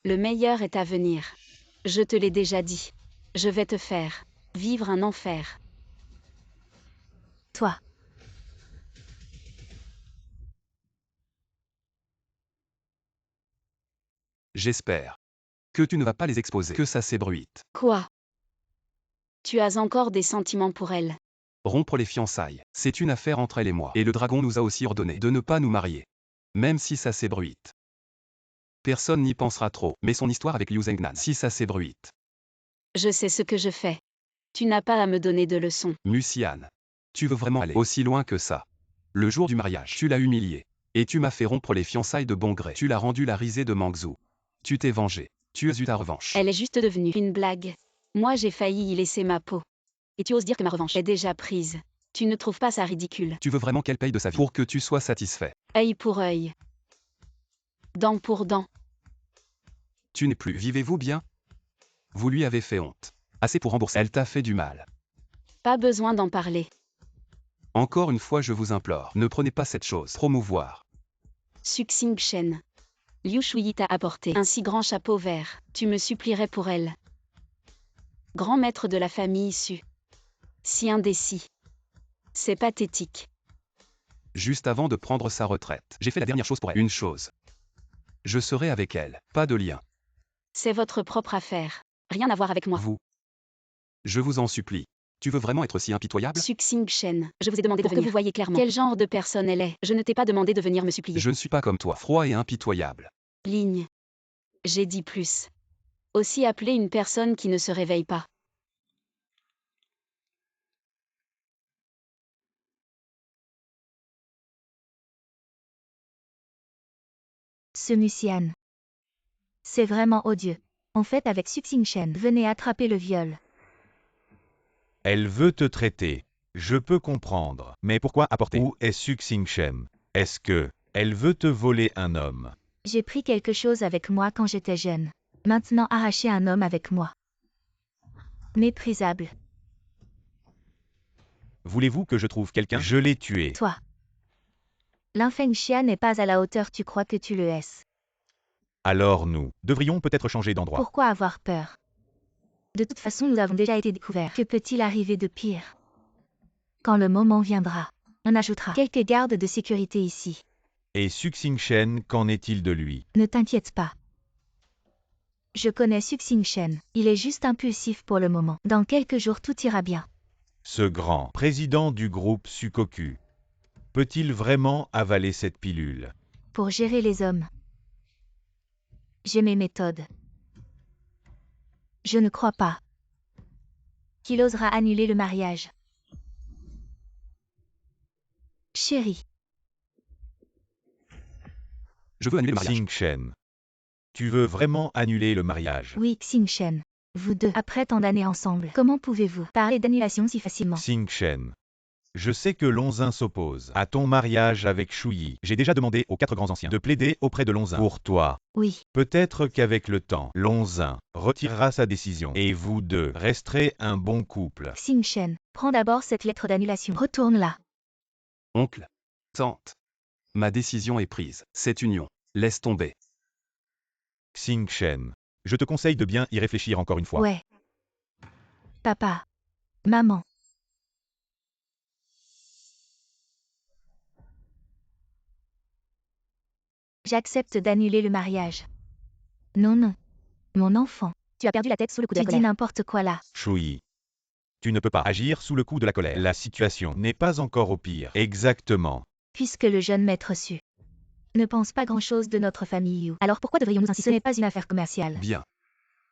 Le meilleur est à venir. Je te l'ai déjà dit. Je vais te faire vivre un enfer. Toi. J'espère que tu ne vas pas les exposer. Que ça s'ébruite. Quoi? Tu as encore des sentiments pour elle. Rompre les fiançailles, c'est une affaire entre elle et moi. Et le dragon nous a aussi ordonné de ne pas nous marier. Même si ça s'ébruite. Personne n'y pensera trop, mais son histoire avec Liu Zhengnan, si ça s'ébruite. Je sais ce que je fais. Tu n'as pas à me donner de leçons. Musiane. Tu veux vraiment aller aussi loin que ça? Le jour du mariage, tu l'as humilié. Et tu m'as fait rompre les fiançailles de bon gré. Tu l'as rendu la risée de Mangzhou. Tu t'es vengé. Tu as eu ta revanche. Elle est juste devenue une blague. Moi j'ai failli y laisser ma peau. Et tu oses dire que ma revanche est déjà prise. Tu ne trouves pas ça ridicule? Tu veux vraiment qu'elle paye de sa vie pour que tu sois satisfait. Œil pour œil. Dent pour dent. Tu n'es plus. Vivez-vous bien? Vous lui avez fait honte. Assez pour rembourser. Elle t'a fait du mal. Pas besoin d'en parler. Encore une fois je vous implore, ne prenez pas cette chose. Promouvoir. Suxing Shen. Liu Shuyi t'a apporté un si grand chapeau vert. Tu me supplierais pour elle. Grand maître de la famille Su. Si indécis. C'est pathétique. Juste avant de prendre sa retraite, j'ai fait la dernière chose pour elle. Une chose. Je serai avec elle. Pas de lien. C'est votre propre affaire. Rien à voir avec moi. Vous. Je vous en supplie. Tu veux vraiment être si impitoyable? Suxing Shen. Je vous ai demandé de venir. Que vous voyez clairement quel genre de personne elle est. Je ne t'ai pas demandé de venir me supplier. Je ne suis pas comme toi, froid et impitoyable. Ligne. J'ai dit plus. Aussi appeler une personne qui ne se réveille pas. Ce Musiane. C'est vraiment odieux. En fait avec Suxing Shen, venez attraper le viol. Elle veut te traiter. Je peux comprendre. Mais pourquoi apporter? Où est Suxing Shen? Est-ce que elle veut te voler un homme? J'ai pris quelque chose avec moi quand j'étais jeune. Maintenant arracher un homme avec moi. Méprisable. Voulez-vous que je trouve quelqu'un? Je l'ai tué. Toi. L'infeng Xia n'est pas à la hauteur, tu crois que tu le es. Alors nous devrions peut-être changer d'endroit. Pourquoi avoir peur? De toute façon, nous avons déjà été découverts. Que peut-il arriver de pire? Quand le moment viendra, on ajoutera quelques gardes de sécurité ici. Et Suxing Shen, qu'en est-il de lui? Ne t'inquiète pas. Je connais Suxing Shen. Il est juste impulsif pour le moment. Dans quelques jours, tout ira bien. Ce grand président du groupe Sukoku peut-il vraiment avaler cette pilule? Pour gérer les hommes, j'ai mes méthodes. Je ne crois pas qu'il osera annuler le mariage. Chérie, Je veux annuler le mariage. Xing Shen, tu veux vraiment annuler le mariage? oui, Xing Shen. Vous deux, après tant d'années ensemble, comment pouvez-vous parler d'annulation si facilement? Xing Shen, je sais que Lonzin s'oppose à ton mariage avec Shuyi. J'ai déjà demandé aux 4 grands anciens de plaider auprès de Lonzin pour toi. Oui, Peut-être qu'avec le temps, Lonzin retirera sa décision et vous deux resterez un bon couple. Xing Shen, prends d'abord cette lettre d'annulation. Retourne-la. Oncle. Tante. Ma décision est prise. Cette union. Laisse tomber. Xing Shen, je te conseille de bien y réfléchir encore une fois. Ouais. Papa. Maman. J'accepte d'annuler le mariage. Non, non. Mon enfant. Tu as perdu la tête sous le coup de la colère. Tu dis n'importe quoi là. Shuyi, tu ne peux pas agir sous le coup de la colère. La situation n'est pas encore au pire. Exactement. Puisque le jeune maître Su ne pense pas grand-chose de notre famille Yu. Alors pourquoi devrions-nous insister? Ce n'est pas une affaire commerciale. Bien.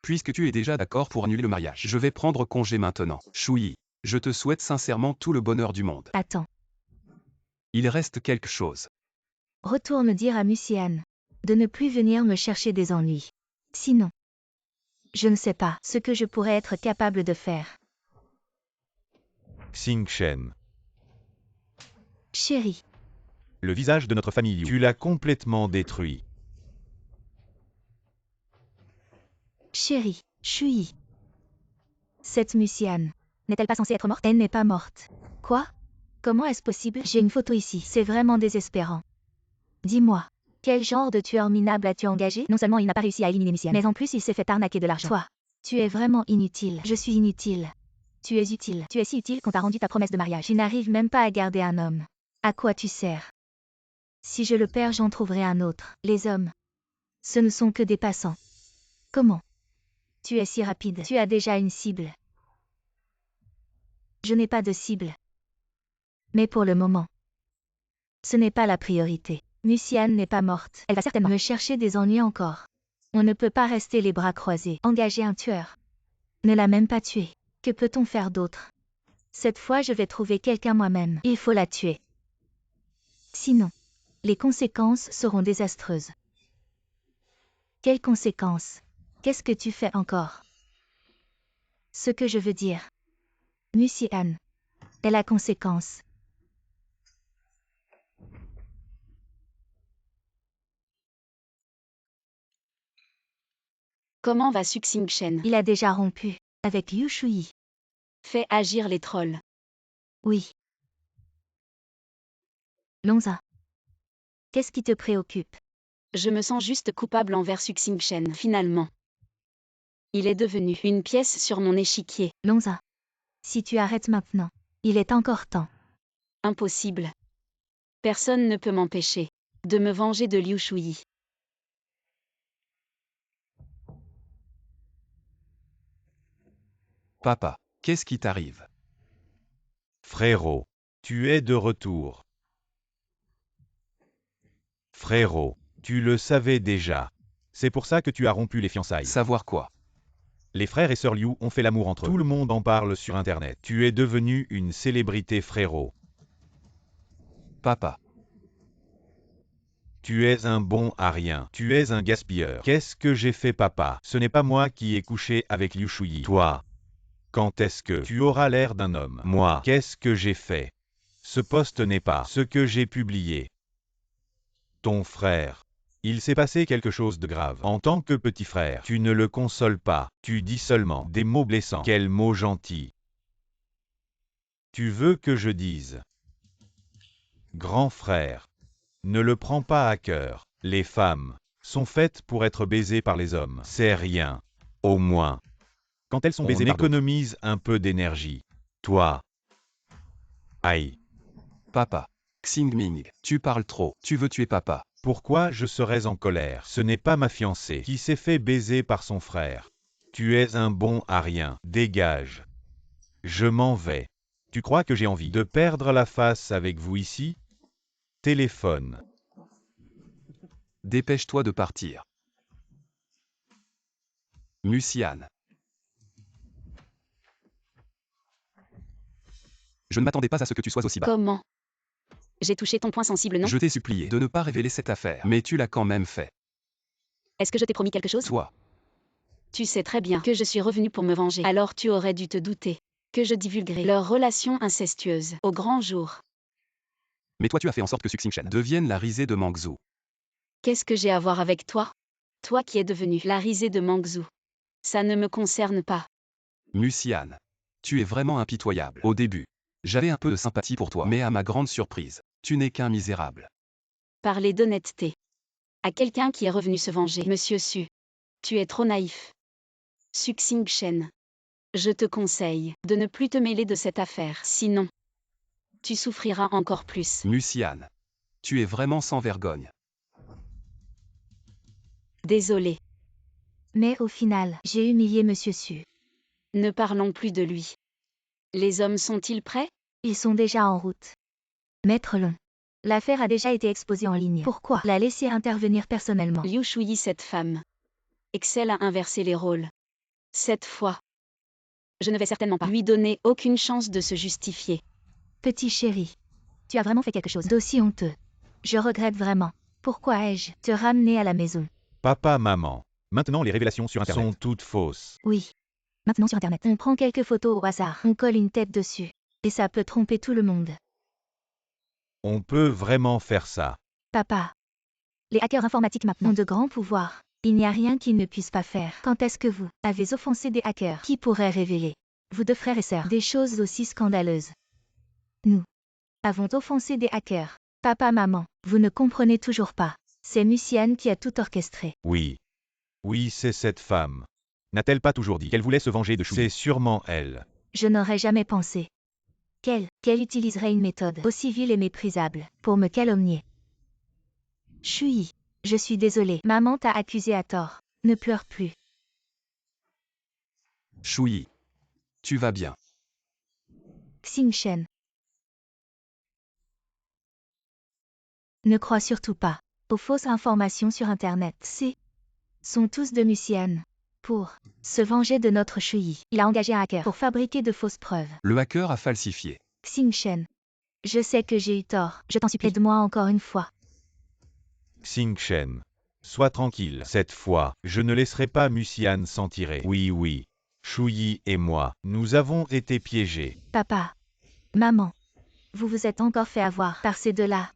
Puisque tu es déjà d'accord pour annuler le mariage, je vais prendre congé maintenant. Shuyi, je te souhaite sincèrement tout le bonheur du monde. Attends. Il reste quelque chose. Retourne dire à Musiane de ne plus venir me chercher des ennuis. Sinon, je ne sais pas ce que je pourrais être capable de faire. Xing Shen, Chérie, le visage de notre famille, tu l'as complètement détruit. chérie, Shuyi. Cette Musiane, n'est-elle pas censée être morte? Elle n'est pas morte. Quoi? Comment est-ce possible? J'ai une photo ici. C'est vraiment désespérant. Dis-moi, quel genre de tueur minable as-tu engagé? Non seulement il n'a pas réussi à éliminer Musiane, mais en plus il s'est fait arnaquer de l'argent. Toi, tu es vraiment inutile. Je suis inutile. Tu es utile. Tu es si utile qu'on t'a rendu ta promesse de mariage. Tu n'arrives même pas à garder un homme. À quoi tu sers? Si je le perds, j'en trouverai un autre. Les hommes, ce ne sont que des passants. Comment? Tu es si rapide. Tu as déjà une cible. Je n'ai pas de cible. Mais pour le moment, ce n'est pas la priorité. Musiane n'est pas morte. Elle va certainement me chercher des ennuis encore. On ne peut pas rester les bras croisés. Engager un tueur. Ne l'a même pas tuée. Que peut-on faire d'autre? Cette fois je vais trouver quelqu'un moi-même. Il faut la tuer. Sinon, les conséquences seront désastreuses. Quelles conséquences? Qu'est-ce que tu fais encore? Ce que je veux dire. Musian est la conséquence. Comment va Suxing-Shen? Il a déjà rompu avec Liu Shui. Fais agir les trolls. Oui. Lonza. Qu'est-ce qui te préoccupe? Je me sens juste coupable envers Suxing-Shen, finalement. Il est devenu une pièce sur mon échiquier. Lonza. Si tu arrêtes maintenant, il est encore temps. Impossible. Personne ne peut m'empêcher de me venger de Liu Shui. Papa, qu'est-ce qui t'arrive? Frérot, tu es de retour. Frérot, tu le savais déjà. C'est pour ça que tu as rompu les fiançailles. Savoir quoi? Les frères et sœurs Liu ont fait l'amour entre eux. Tout le monde en parle sur Internet. Tu es devenu une célébrité, frérot. Papa, Tu es un bon à rien. Tu es un gaspilleur. Qu'est-ce que j'ai fait, papa? Ce n'est pas moi qui ai couché avec Liu Shui. Toi. Quand est-ce que tu auras l'air d'un homme? Moi. Qu'est-ce que j'ai fait? Ce post n'est pas ce que j'ai publié. Ton frère. Il s'est passé quelque chose de grave. En tant que petit frère, tu ne le consoles pas. Tu dis seulement des mots blessants. Quels mots gentils. Tu veux que je dise? Grand frère. Ne le prends pas à cœur. Les femmes sont faites pour être baisées par les hommes. C'est rien. Au moins. Quand elles sont baisées, on économise un peu d'énergie. Toi. Aïe. papa. Xingming, tu parles trop. Tu veux tuer papa. Pourquoi je serais en colère? Ce n'est pas ma fiancée qui s'est fait baiser par son frère. Tu es un bon à rien. Dégage. Je m'en vais. Tu crois que j'ai envie de perdre la face avec vous ici? Téléphone. Dépêche-toi de partir. Musian. Je ne m'attendais pas à ce que tu sois aussi bas. Comment? J'ai touché ton point sensible, non? Je t'ai supplié de ne pas révéler cette affaire, mais tu l'as quand même fait. Est-ce que je t'ai promis quelque chose? Toi, Tu sais très bien que je suis revenue pour me venger. Alors tu aurais dû te douter que je divulguerais leur relation incestueuse au grand jour. mais toi tu as fait en sorte que Suxing-Shen devienne la risée de Mangzhou. Qu'est-ce que j'ai à voir avec toi? Toi qui es devenu la risée de Mangzhou. Ça ne me concerne pas. Musian. Tu es vraiment impitoyable. Au début, j'avais un peu de sympathie pour toi, mais à ma grande surprise, tu n'es qu'un misérable. Parler d'honnêteté à quelqu'un qui est revenu se venger. Monsieur Su, tu es trop naïf. Suxing-Shen, je te conseille de ne plus te mêler de cette affaire, sinon tu souffriras encore plus. Musian. Tu es vraiment sans vergogne. Désolé, Mais au final, j'ai humilié Monsieur Su. ne parlons plus de lui. Les hommes sont-ils prêts? Ils sont déjà en route. Maître Long. L'affaire a déjà été exposée en ligne. Pourquoi la laisser intervenir personnellement? Liu Shui, cette femme, excelle à inverser les rôles. Cette fois, je ne vais certainement pas lui donner aucune chance de se justifier. Petit chéri, tu as vraiment fait quelque chose d'aussi honteux. Je regrette vraiment. Pourquoi ai-je te ramené à la maison? Papa, maman. Maintenant, les révélations sur Internet sont toutes fausses. Oui. Maintenant sur Internet, on prend quelques photos au hasard, on colle une tête dessus. Et ça peut tromper tout le monde. On peut vraiment faire ça. Papa. Les hackers informatiques maintenant ont de grands pouvoirs. Il n'y a rien qu'ils ne puissent pas faire. Quand est-ce que vous avez offensé des hackers qui pourraient révéler, vous deux frères et sœurs, des choses aussi scandaleuses? Nous avons offensé des hackers. Papa, maman, vous ne comprenez toujours pas. C'est Musian qui a tout orchestré. Oui. Oui, c'est cette femme. N'a-t-elle pas toujours dit qu'elle voulait se venger de Shui? C'est sûrement elle. Je n'aurais jamais pensé qu'elle utiliserait une méthode aussi vile et méprisable pour me calomnier. Shui, je suis désolée. Maman t'a accusé à tort. Ne pleure plus. Shui. Tu vas bien. Xing-Shen. Ne crois surtout pas aux fausses informations sur Internet. Sont tous de Musian. Pour se venger de notre Shuyi, il a engagé un hacker pour fabriquer de fausses preuves. Le hacker a falsifié. Xingchen, je sais que j'ai eu tort. Je t'en supplie, aide-moi encore une fois. Xingchen. Sois tranquille. Cette fois, je ne laisserai pas Musian s'en tirer. Oui. Shuyi et moi, nous avons été piégés. Papa, maman, vous vous êtes encore fait avoir par ces deux-là.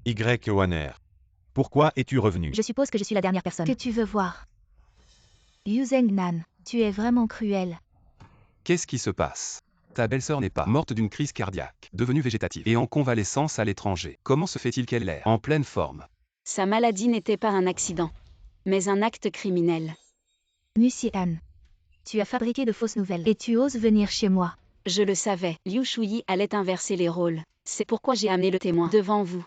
Y. Pourquoi es-tu revenu? Je suppose que je suis la dernière personne que tu veux voir. Yu Zhengnan, tu es vraiment cruel. Qu'est-ce qui se passe? Ta belle-sœur n'est pas morte d'une crise cardiaque, devenue végétative et en convalescence à l'étranger. Comment se fait-il qu'elle l'ait en pleine forme? Sa maladie n'était pas un accident, mais un acte criminel. Musian, tu as fabriqué de fausses nouvelles et tu oses venir chez moi. Je le savais, Liu Shuyi allait inverser les rôles. C'est pourquoi j'ai amené le témoin devant vous.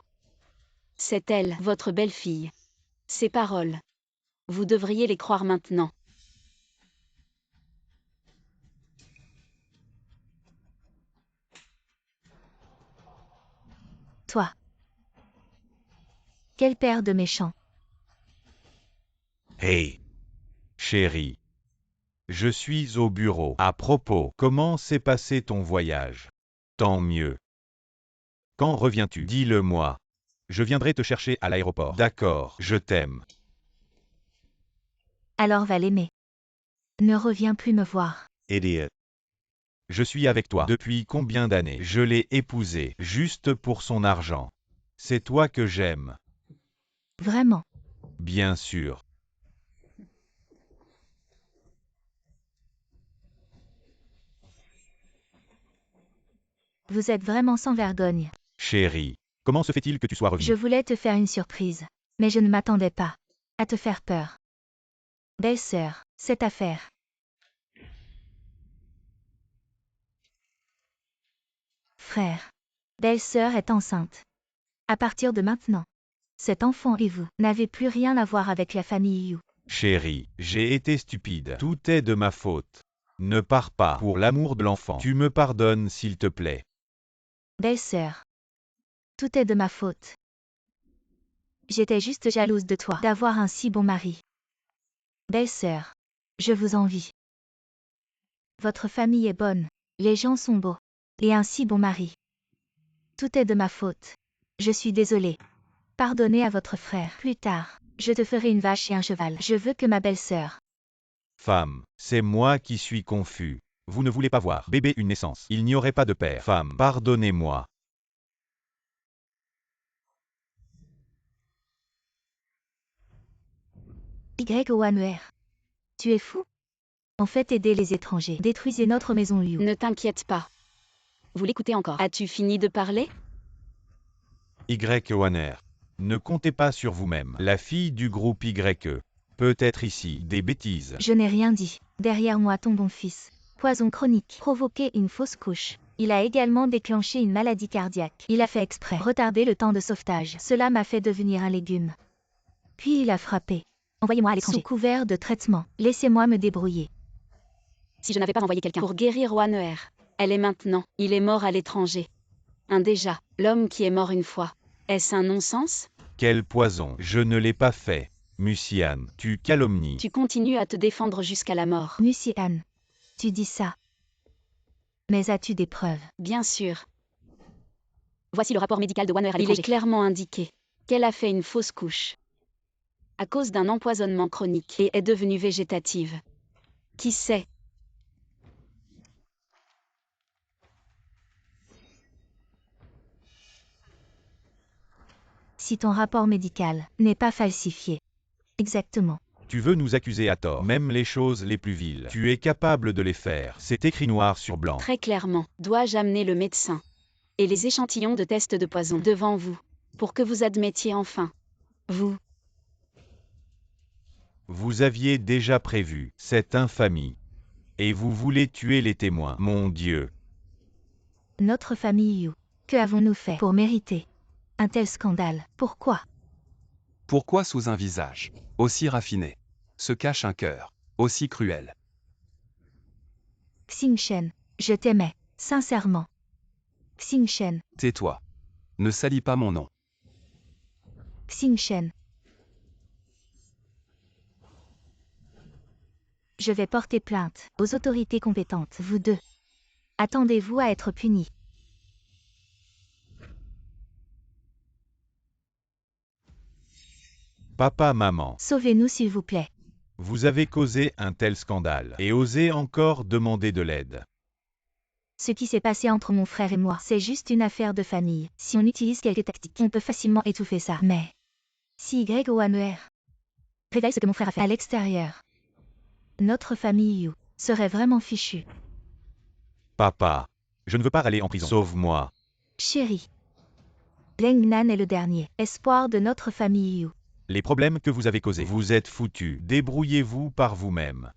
C'est elle, votre belle-fille. Ses paroles. Vous devriez les croire maintenant. Toi. Quel père de méchant. Hey. Chérie. Je suis au bureau. À propos, comment s'est passé ton voyage? Tant mieux. Quand reviens-tu? Dis-le-moi. Je viendrai te chercher à l'aéroport. D'accord, je t'aime. Alors va l'aimer. Ne reviens plus me voir. Idiot. Je suis avec toi. Depuis combien d'années? Je l'ai épousée, juste pour son argent. C'est toi que j'aime. Vraiment. Bien sûr. Vous êtes vraiment sans vergogne. Chérie, comment se fait-il que tu sois Je revenue? voulais te faire une surprise, mais je ne m'attendais pas à te faire peur. Belle-sœur, cette affaire. Frère. Belle-sœur est enceinte. À partir de maintenant, cet enfant et vous n'avez plus rien à voir avec la famille Yu. Chérie, j'ai été stupide. Tout est de ma faute. Ne pars pas. Pour l'amour de l'enfant. Tu me pardonnes s'il te plaît. Belle-sœur. Tout est de ma faute. J'étais juste jalouse de toi, d'avoir un si bon mari. Belle-sœur. Je vous envie. Votre famille est bonne. Les gens sont beaux. Et un si bon mari. Tout est de ma faute. Je suis désolée. Pardonnez à votre frère. Plus tard, je te ferai une vache et un cheval. Je veux que ma belle-sœur. Femme, c'est moi qui suis confus. Vous ne voulez pas voir bébé une naissance. Il n'y aurait pas de père. Femme, pardonnez-moi. Y.O.N.E.R. Tu es fou? En fait, aider les étrangers. Détruisez notre maison Liu. Ne t'inquiète pas. Vous l'écoutez encore. As-tu fini de parler? Y.O.N.R. Ne comptez pas sur vous-même. La fille du groupe YE. Peut-être ici des bêtises. Je n'ai rien dit. Derrière moi ton bon fils. Poison chronique. Provoqué une fausse couche. Il a également déclenché une maladie cardiaque. Il a fait exprès. Retarder le temps de sauvetage. Cela m'a fait devenir un légume. Puis il a frappé. Envoyez-moi à l'étranger. Sous couvert de traitement. Laissez-moi me débrouiller. Si je n'avais pas envoyé quelqu'un pour guérir One-Er, elle est maintenant. Il est mort à l'étranger. Un déjà, l'homme qui est mort une fois. Est-ce un non-sens? Quel poison. Je ne l'ai pas fait. Musian, tu calomnies. Tu continues à te défendre jusqu'à la mort. Musian. Tu dis ça. Mais as-tu des preuves? Bien sûr. Voici le rapport médical de One-Er à Il l'étranger. est Il est clairement indiqué qu'elle a fait une fausse couche à cause d'un empoisonnement chronique et est devenue végétative. Qui sait? Si ton rapport médical n'est pas falsifié. Exactement. Tu veux nous accuser à tort, même les choses les plus viles. Tu es capable de les faire. C'est écrit noir sur blanc. Très clairement, dois-je amener le médecin et les échantillons de tests de poison devant vous, pour que vous admettiez enfin. Vous aviez déjà prévu cette infamie. Et vous voulez tuer les témoins. Mon Dieu. Notre famille Yu. Que avons-nous fait pour mériter un tel scandale? Pourquoi? Pourquoi sous un visage aussi raffiné se cache un cœur aussi cruel? Xingchen, je t'aimais, sincèrement. Xingchen, Tais-toi. Ne salis pas mon nom. Xingshen. Je vais porter plainte aux autorités compétentes, vous deux. Attendez-vous à être punis. Papa, maman, Sauvez-nous s'il vous plaît. vous avez causé un tel scandale et osez encore demander de l'aide. Ce qui s'est passé entre mon frère et moi, c'est juste une affaire de famille. Si on utilise quelques tactiques, on peut facilement étouffer ça. Mais si YOANER révèle ce que mon frère a fait à l'extérieur, notre famille Yu serait vraiment fichue. Papa, je ne veux pas aller en prison. Sauve-moi. Chérie, Zheng Nan est le dernier espoir de notre famille Yu. Les problèmes que vous avez causés, vous êtes foutus. Débrouillez-vous par vous-même.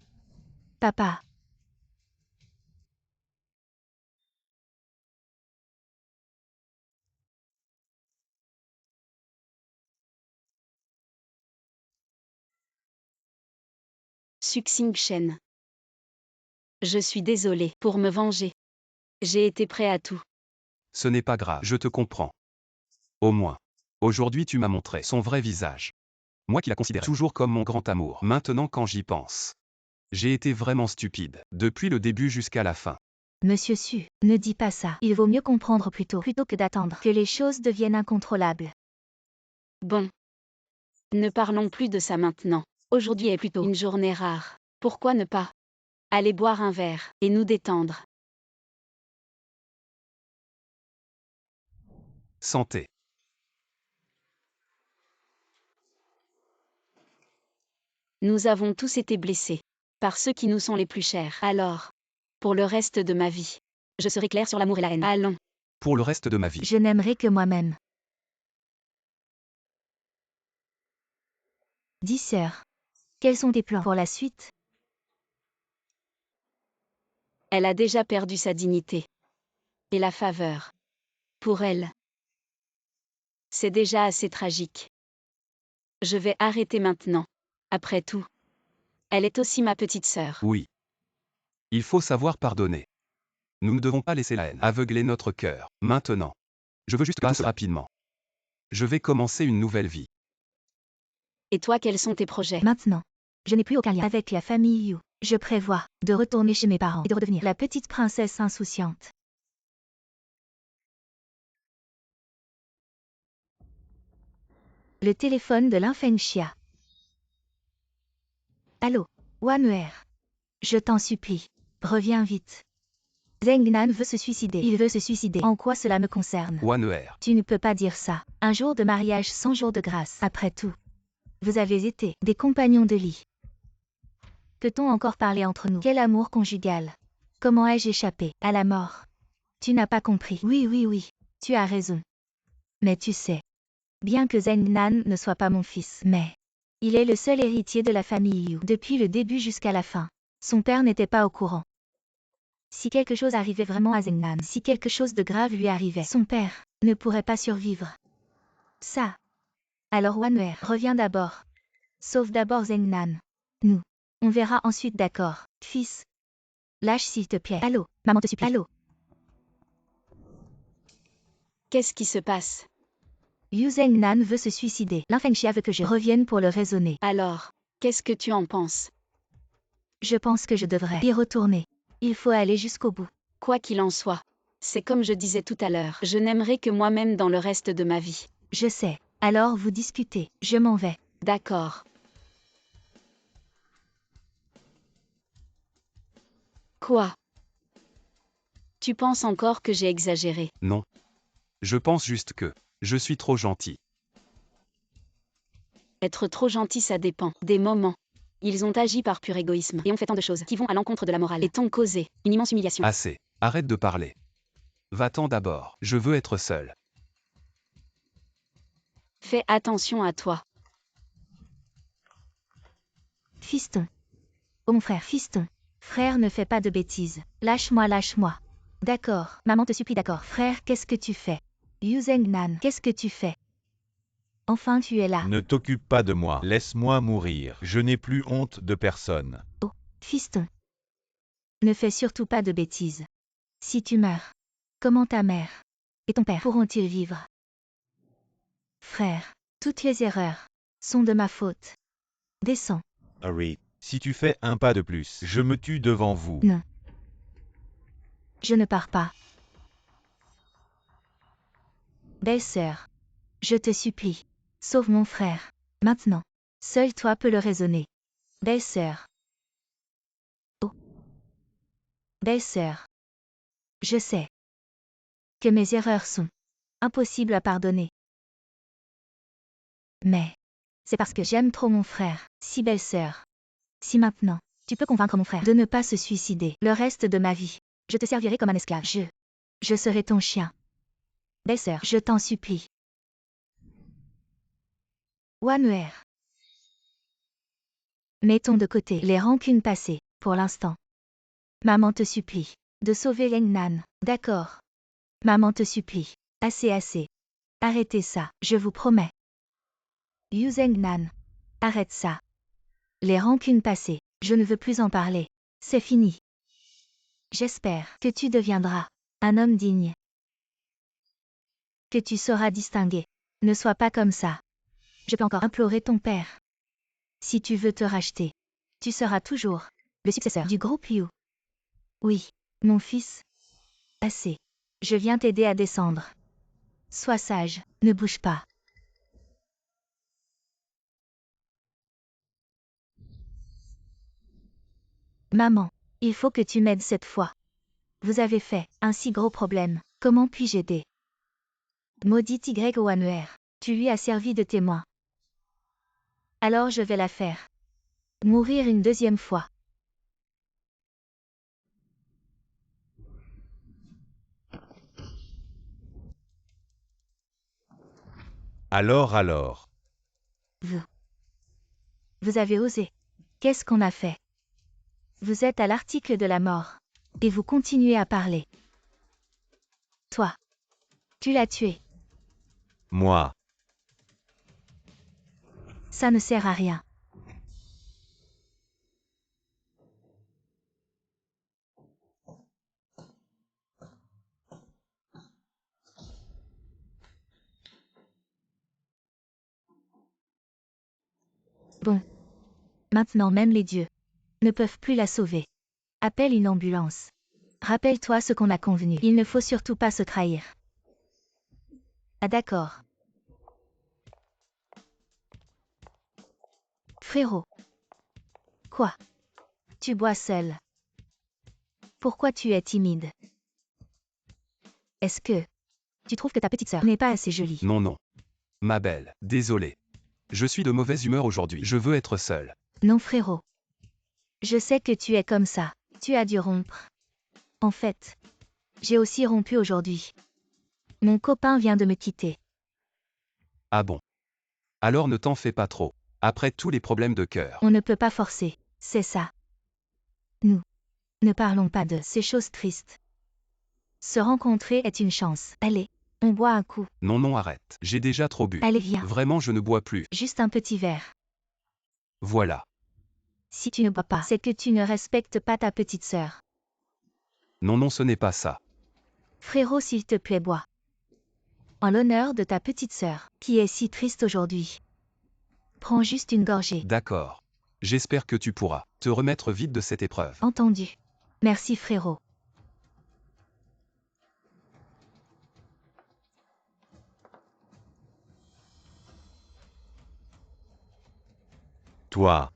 Papa. Xingshen. Je suis désolé pour me venger. J'ai été prêt à tout. Ce n'est pas grave, je te comprends. Au moins, aujourd'hui tu m'as montré son vrai visage. Moi qui la considérais toujours comme mon grand amour, maintenant quand j'y pense. J'ai été vraiment stupide, depuis le début jusqu'à la fin. Monsieur Su, ne dis pas ça. Il vaut mieux comprendre plutôt que d'attendre que les choses deviennent incontrôlables. Bon. Ne parlons plus de ça maintenant. Aujourd'hui est plutôt une journée rare. Pourquoi ne pas aller boire un verre et nous détendre? Santé. Nous avons tous été blessés par ceux qui nous sont les plus chers. Alors, pour le reste de ma vie, je serai clair sur l'amour et la haine. Allons. Pour le reste de ma vie. Je n'aimerai que moi-même. 10 sœurs. Quels sont tes plans pour la suite? Elle a déjà perdu sa dignité et la faveur. Pour elle, c'est déjà assez tragique. Je vais arrêter maintenant. Après tout, elle est aussi ma petite sœur. Oui. Il faut savoir pardonner. Nous ne devons pas laisser la haine aveugler notre cœur. Maintenant. Je veux juste passer rapidement. Je vais commencer une nouvelle vie. Et toi, quels sont tes projets? Maintenant. Je n'ai plus aucun lien avec la famille Yu. Je prévois de retourner chez mes parents et de redevenir la petite princesse insouciante. Le téléphone de l'Infenchia. Allô, Wanuer. Je t'en supplie. Reviens vite. Zheng Nan veut se suicider. Il veut se suicider. En quoi cela me concerne? Wanuer. Tu ne peux pas dire ça. Un jour de mariage, 100 jours de grâce. Après tout, vous avez été des compagnons de lit. Peut-on encore parler entre nous? Quel amour conjugal. Comment ai-je échappé à la mort? Tu n'as pas compris. Oui, tu as raison. Mais tu sais, bien que Zheng Nan ne soit pas mon fils, mais il est le seul héritier de la famille Yu depuis le début jusqu'à la fin. Son père n'était pas au courant. Si quelque chose arrivait vraiment à Zheng Nan, si quelque chose de grave lui arrivait, son père ne pourrait pas survivre. Ça. Alors Wanuer, reviens d'abord. Sauve d'abord Zheng Nan. Nous. On verra ensuite, d'accord, fils. Lâche s'il te plaît. Allô, maman te supplie. Allô. Qu'est-ce qui se passe? Yu Zheng Nan veut se suicider. L'Infenchia veut que je revienne pour le raisonner. Alors, qu'est-ce que tu en penses? Je pense que je devrais y retourner. Il faut aller jusqu'au bout. Quoi qu'il en soit, c'est comme je disais tout à l'heure, je n'aimerai que moi-même dans le reste de ma vie. Je sais. Alors vous discutez. Je m'en vais. D'accord. Quoi? Tu penses encore que j'ai exagéré? Non. Je pense juste que je suis trop gentil. Être trop gentil, ça dépend des moments. Ils ont agi par pur égoïsme et ont fait tant de choses qui vont à l'encontre de la morale et t'ont causé une immense humiliation. Assez. Arrête de parler. Va-t'en d'abord. Je veux être seul. Fais attention à toi. Fiston. Oh mon frère, fiston. Frère, ne fais pas de bêtises. Lâche-moi, lâche-moi. D'accord, maman te supplie, d'accord. Frère, qu'est-ce que tu fais? Yu Zheng Nan, qu'est-ce que tu fais? Enfin, tu es là. Ne t'occupe pas de moi. Laisse-moi mourir. Je n'ai plus honte de personne. Oh, fiston. Ne fais surtout pas de bêtises. Si tu meurs, comment ta mère et ton père pourront-ils vivre? Frère, toutes les erreurs sont de ma faute. Descends. Harry, si tu fais un pas de plus, je me tue devant vous. Non. Je ne pars pas. Belle-sœur, je te supplie, sauve mon frère. Maintenant. Seul toi peux le raisonner. Belle-sœur. Oh. Belle-sœur. Je sais que mes erreurs sont impossibles à pardonner. Mais c'est parce que j'aime trop mon frère. Si belle-sœur. Si maintenant, tu peux convaincre mon frère de ne pas se suicider le reste de ma vie, je te servirai comme un esclave. Je serai ton chien. Belle-sœur, je t'en supplie. Wanwer. Mettons de côté les rancunes passées, pour l'instant. Maman te supplie de sauver Lengnan. D'accord. Maman te supplie. Assez. Arrêtez ça, je vous promets. Yu Zengnan. Arrête ça. Les rancunes passées, je ne veux plus en parler. C'est fini. J'espère que tu deviendras un homme digne. Que tu sauras distinguer. Ne sois pas comme ça. Je peux encore implorer ton père. Si tu veux te racheter, tu seras toujours le successeur du groupe Yu. Oui, mon fils. Assez. Je viens t'aider à descendre. Sois sage, ne bouge pas. Maman, il faut que tu m'aides cette fois. Vous avez fait un si gros problème. Comment puis-je aider? Maudit Y Wanwer, tu lui as servi de témoin. Alors je vais la faire mourir une deuxième fois. Alors. Vous avez osé. Qu'est-ce qu'on a fait? Vous êtes à l'article de la mort. Et vous continuez à parler. Toi. Tu l'as tué. Moi. Ça ne sert à rien. Bon. Maintenant même les dieux ne peuvent plus la sauver. Appelle une ambulance. Rappelle-toi ce qu'on a convenu. Il ne faut surtout pas se trahir. Ah d'accord. Frérot. Quoi? Tu bois seul. Pourquoi tu es timide? Est-ce que tu trouves que ta petite sœur n'est pas assez jolie? Non. Ma belle, désolé. Je suis de mauvaise humeur aujourd'hui. Je veux être seul. Non frérot. Je sais que tu es comme ça. Tu as dû rompre. En fait, j'ai aussi rompu aujourd'hui. Mon copain vient de me quitter. Ah bon? Alors ne t'en fais pas trop. Après tous les problèmes de cœur. On ne peut pas forcer, c'est ça. Nous ne parlons pas de ces choses tristes. Se rencontrer est une chance. Allez, on boit un coup. Non, arrête. J'ai déjà trop bu. Allez, viens. Vraiment, je ne bois plus. Juste un petit verre. Voilà. Si tu ne bois pas, c'est que tu ne respectes pas ta petite sœur. Non, ce n'est pas ça. Frérot, s'il te plaît, bois. En l'honneur de ta petite sœur, qui est si triste aujourd'hui. Prends juste une gorgée. D'accord. J'espère que tu pourras te remettre vite de cette épreuve. Entendu. Merci frérot. Toi.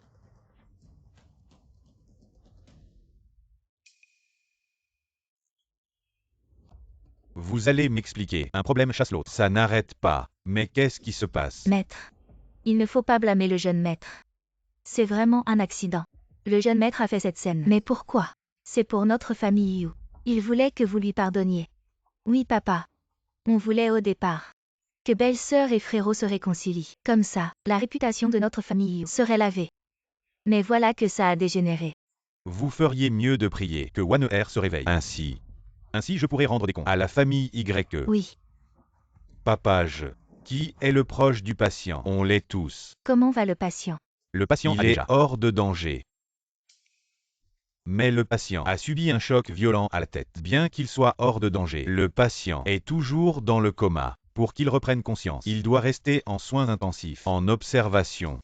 Vous allez m'expliquer. Un problème chasse l'autre. Ça n'arrête pas. Mais qu'est-ce qui se passe? Maître. Il ne faut pas blâmer le jeune maître. C'est vraiment un accident. Le jeune maître a fait cette scène. Mais pourquoi? C'est pour notre famille Yu. Il voulait que vous lui pardonniez. Oui papa. On voulait au départ que belle-sœur et frérot se réconcilient. Comme ça, la réputation de notre famille Yu serait lavée. Mais voilà que ça a dégénéré. Vous feriez mieux de prier que Wanwer se réveille. Ainsi, je pourrais rendre des comptes à la famille Y. Oui. Papa, qui est le proche du patient? On l'est tous. Comment va le patient? Le patient est hors de danger. Mais le patient a subi un choc violent à la tête. Bien qu'il soit hors de danger, le patient est toujours dans le coma. pour qu'il reprenne conscience. Il doit rester en soins intensifs, en observation.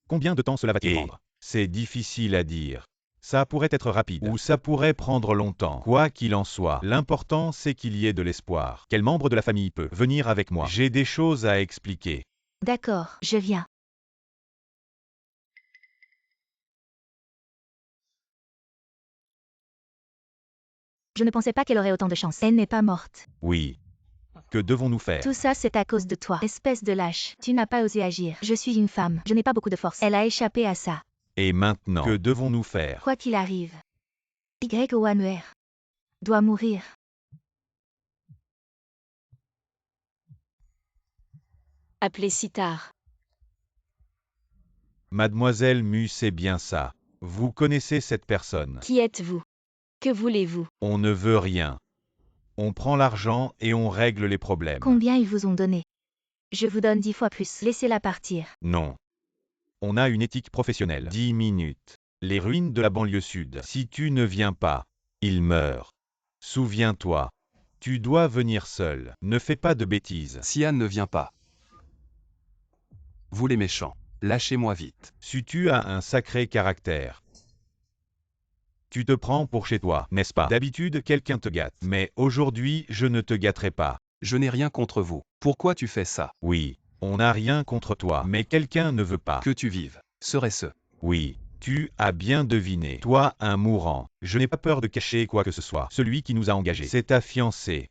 Combien de temps cela va-t-il prendre? C'est difficile à dire. Ça pourrait être rapide, ou ça pourrait prendre longtemps. Quoi qu'il en soit, l'important c'est qu'il y ait de l'espoir. Quel membre de la famille peut venir avec moi? J'ai des choses à expliquer. D'accord, je viens. Je ne pensais pas qu'elle aurait autant de chance. Elle n'est pas morte. Oui. Que devons-nous faire? Tout ça, c'est à cause de toi, espèce de lâche. Tu n'as pas osé agir. Je suis une femme. Je n'ai pas beaucoup de force. Elle a échappé à ça. Et maintenant, que devons-nous faire? Quoi qu'il arrive, Y-O-N-E-R doit mourir. Appelez si tard. Mademoiselle Mu, c'est bien ça. Vous connaissez cette personne. Qui êtes-vous? Que voulez-vous? On ne veut rien. On prend l'argent et on règle les problèmes. Combien ils vous ont donné? Je vous donne 10 fois plus. Laissez-la partir. Non. On a une éthique professionnelle. 10 minutes. Les ruines de la banlieue sud. Si tu ne viens pas, il meurt. Souviens-toi. Tu dois venir seul. Ne fais pas de bêtises. Si Anne ne vient pas. Vous les méchants, lâchez-moi vite. Si tu as un sacré caractère. Tu te prends pour chez toi, n'est-ce pas? D'habitude, quelqu'un te gâte. Mais aujourd'hui, je ne te gâterai pas. Je n'ai rien contre vous. Pourquoi tu fais ça? Oui, on n'a rien contre toi, mais quelqu'un ne veut pas. Que tu vives. Serait-ce? Oui, tu as bien deviné. Toi, un mourant. Je n'ai pas peur de cacher quoi que ce soit. Celui qui nous a engagés. C'est ta fiancée.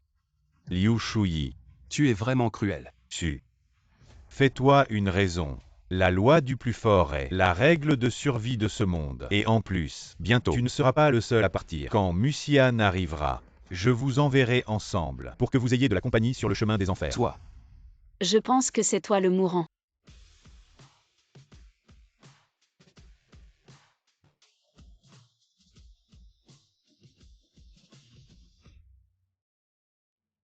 Liu Shuyi. Tu es vraiment cruel. Fais-toi une raison. La loi du plus fort est la règle de survie de ce monde. Et en plus, bientôt, tu ne seras pas le seul à partir. Quand Musian arrivera, je vous enverrai ensemble pour que vous ayez de la compagnie sur le chemin des enfers. Toi. Je pense que c'est toi le mourant.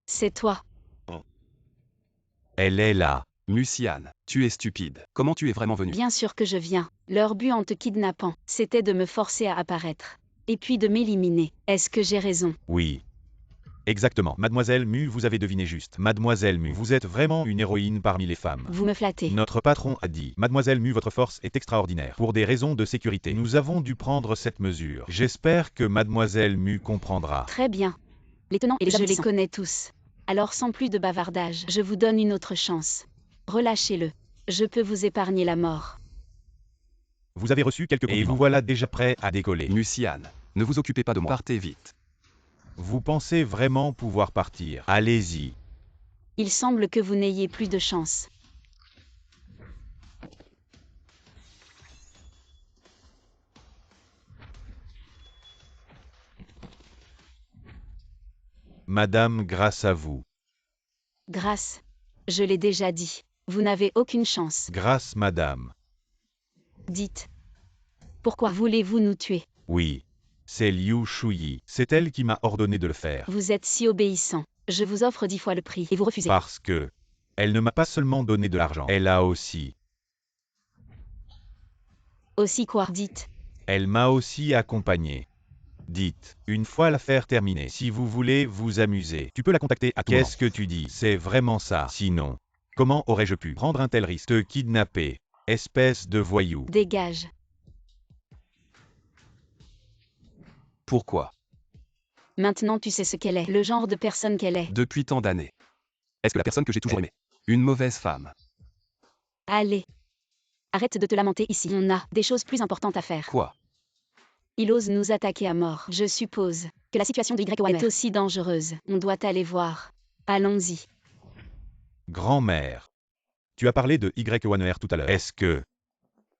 C'est toi. Elle est là. Musian, tu es stupide. Comment tu es vraiment venu? Bien sûr que je viens. Leur but en te kidnappant, c'était de me forcer à apparaître. Et puis de m'éliminer. Est-ce que j'ai raison? Oui. Exactement. Mademoiselle Mu, vous avez deviné juste. Mademoiselle Mu, vous êtes vraiment une héroïne parmi les femmes. Vous me flattez. Notre patron a dit, Mademoiselle Mu, votre force est extraordinaire. Pour des raisons de sécurité, nous avons dû prendre cette mesure. J'espère que Mademoiselle Mu comprendra. Très bien. Les tenants et les aboutissants. Je les connais tous. Alors sans plus de bavardage, je vous donne une autre chance. Relâchez-le. Je peux vous épargner la mort. Vous avez reçu quelques compliments. Et vous voilà déjà prêt à décoller. Musian, ne vous occupez pas de moi. Partez vite. Vous pensez vraiment pouvoir partir? Allez-y. Il semble que vous n'ayez plus de chance. Madame, grâce à vous. Grâce. Je l'ai déjà dit. Vous n'avez aucune chance. Grâce, madame. Dites. Pourquoi voulez-vous nous tuer? Oui. C'est Liu Shuyi. C'est elle qui m'a ordonné de le faire. Vous êtes si obéissant. Je vous offre 10 fois le prix et vous refusez. Parce que elle ne m'a pas seulement donné de l'argent. Elle a aussi. Aussi quoi? Dites. Elle m'a aussi accompagné. Dites, une fois l'affaire terminée, si vous voulez vous amuser, tu peux la contacter à tout moment. Qu'est-ce que tu dis? C'est vraiment ça. Sinon, comment aurais-je pu prendre un tel risque? Te kidnapper, espèce de voyou. Dégage. Pourquoi? Maintenant tu sais ce qu'elle est, le genre de personne qu'elle est. Depuis tant d'années. Est-ce que la personne que j'ai toujours aimée? Une mauvaise femme. Allez. Arrête de te lamenter ici. On a des choses plus importantes à faire. Quoi? Il ose nous attaquer à mort. Je suppose que la situation de Y est aussi dangereuse. On doit aller voir. Allons-y. Grand-mère. Tu as parlé de Y1R tout à l'heure. Est-ce que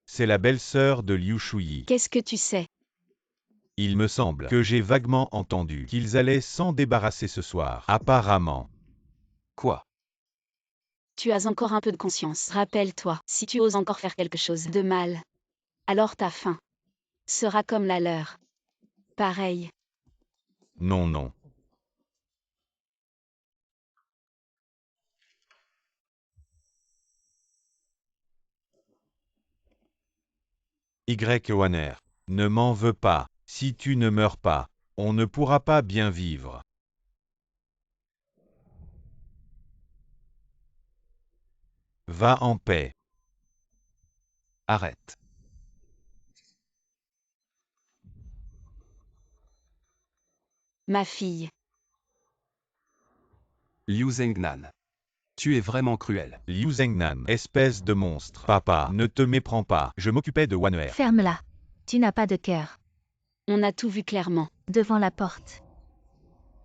c'est la belle-sœur de Liu Shuyi? Qu'est-ce que tu sais? Il me semble que j'ai vaguement entendu qu'ils allaient s'en débarrasser ce soir. Apparemment. Quoi? Tu as encore un peu de conscience. Rappelle-toi, si tu oses encore faire quelque chose de mal, alors ta fin sera comme la leur. Pareil. Non, non. Y1R. Ne m'en veux pas. Si tu ne meurs pas, on ne pourra pas bien vivre. Va en paix. Arrête. Ma fille. Liu Zhengnan. Tu es vraiment cruel. Liu Zhengnan, espèce de monstre. Papa, ne te méprends pas. Je m'occupais de Wan'er. Ferme-la. Tu n'as pas de cœur. On a tout vu clairement. Devant la porte.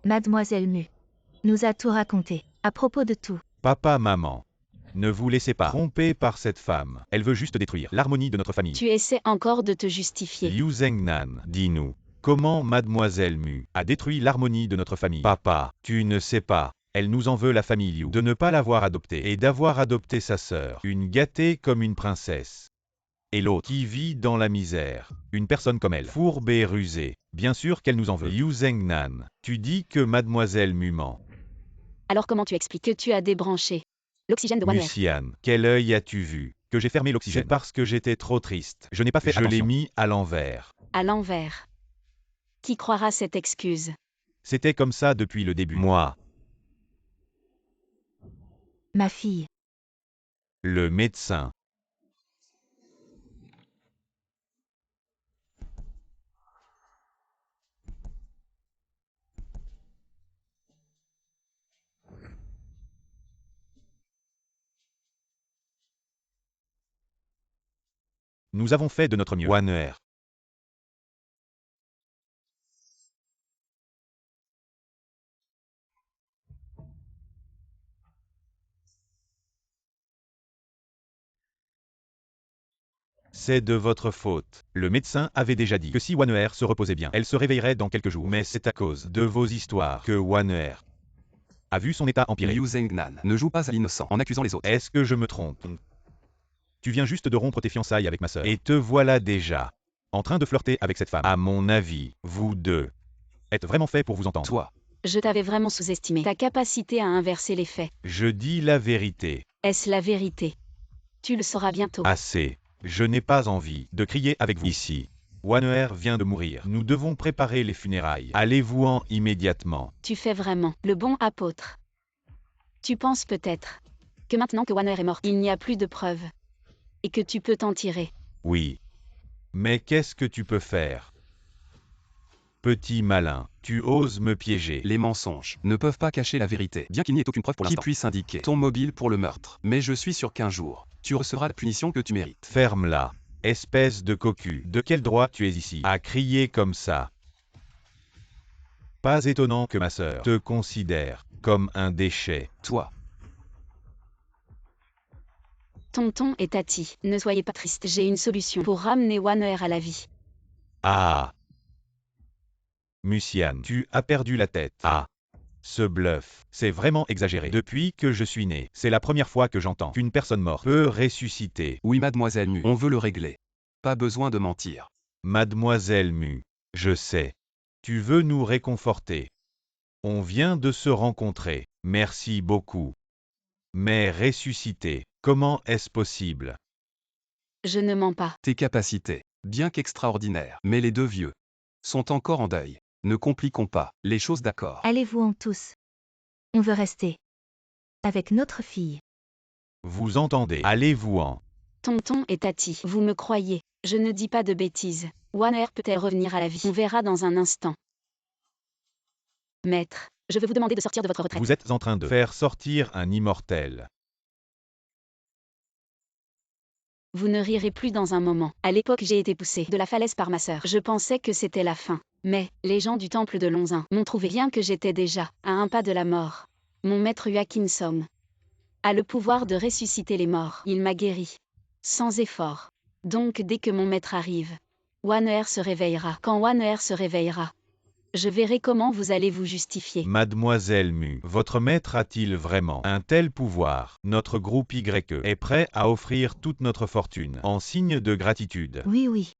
Mademoiselle Mu nous a tout raconté. À propos de tout. Papa, maman. Ne vous laissez pas tromper par cette femme. Elle veut juste détruire l'harmonie de notre famille. Tu essaies encore de te justifier. Liu Zhengnan, dis-nous. Comment Mademoiselle Mu a détruit l'harmonie de notre famille? Papa, tu ne sais pas. Elle nous en veut, la famille Liu, de ne pas l'avoir adoptée et d'avoir adopté sa sœur, une gâtée comme une princesse. Et l'autre qui vit dans la misère, une personne comme elle, fourbe et rusée. Bien sûr qu'elle nous en veut. Liu Zhengnan, tu dis que Mademoiselle Mu ment. Alors comment tu expliques que tu as débranché l'oxygène de Wan'er? Musian, quel œil as-tu vu? Que j'ai fermé l'oxygène. C'est parce que j'étais trop triste. Je n'ai pas fait attention. Je l'ai mis à l'envers. À l'envers. Qui croira cette excuse? C'était comme ça depuis le début. Moi. Ma fille. Le médecin. Nous avons fait de notre mieux. Wan'er. C'est de votre faute. Le médecin avait déjà dit que si Wan'er se reposait bien, elle se réveillerait dans quelques jours. Mais c'est à cause de vos histoires que Wan'er a vu son état empirer. Liu Zhengnan, ne joue pas à l'innocent en accusant les autres. Est-ce que je me trompe? Tu viens juste de rompre tes fiançailles avec ma sœur. Et te voilà déjà en train de flirter avec cette femme. À mon avis, vous deux êtes vraiment faits pour vous entendre. Toi. Je t'avais vraiment sous-estimé. Ta capacité à inverser les faits. Je dis la vérité. Est-ce la vérité? Tu le sauras bientôt. Assez. Je n'ai pas envie de crier avec vous ici. Wan'er vient de mourir. Nous devons préparer les funérailles. Allez-vous-en immédiatement. Tu fais vraiment le bon apôtre. Tu penses peut-être que maintenant que Wan'er est mort, il n'y a plus de preuves. Et que tu peux t'en tirer. Oui. Mais qu'est-ce que tu peux faire? Petit malin, tu oses me piéger. Les mensonges ne peuvent pas cacher la vérité, bien qu'il n'y ait aucune preuve pour l'instant qui puisse indiquer ton mobile pour le meurtre. Mais je suis sûr qu'un jour, tu recevras la punition que tu mérites. Ferme-la. Espèce de cocu. De quel droit tu es ici à crier comme ça? Pas étonnant que ma sœur te considère comme un déchet. Toi. Tonton et Tati, ne soyez pas tristes. J'ai une solution pour ramener Wan'er à la vie. Ah. Musian, tu as perdu la tête. Ah. Ce bluff, c'est vraiment exagéré. Depuis que je suis né, c'est la première fois que j'entends qu'une personne morte peut ressusciter. Oui, Mademoiselle Mu, on veut le régler. Pas besoin de mentir. Mademoiselle Mu, je sais. Tu veux nous réconforter. On vient de se rencontrer. Merci beaucoup. Mais ressusciter, comment est-ce possible? Je ne mens pas. Tes capacités, bien qu'extraordinaires, mais les deux vieux sont encore en deuil. Ne compliquons pas les choses, d'accord? Allez-vous-en tous. On veut rester. Avec notre fille. Vous entendez? Allez-vous-en. Tonton et Tati, vous me croyez? Je ne dis pas de bêtises. Wan'er peut-elle revenir à la vie? On verra dans un instant. Maître, je veux vous demander de sortir de votre retraite. Vous êtes en train de faire sortir un immortel. Vous ne rirez plus dans un moment. À l'époque, j'ai été poussé de la falaise par ma sœur. Je pensais que c'était la fin. Mais, les gens du temple de Lonzin m'ont trouvé bien que j'étais déjà à un pas de la mort. Mon maître Joachim Som a le pouvoir de ressusciter les morts. Il m'a guéri. Sans effort. Donc dès que mon maître arrive, Wan'er se réveillera. Quand Wan'er se réveillera, je verrai comment vous allez vous justifier. Mademoiselle Mu, votre maître a-t-il vraiment un tel pouvoir? Notre groupe YE est prêt à offrir toute notre fortune en signe de gratitude. Oui, oui.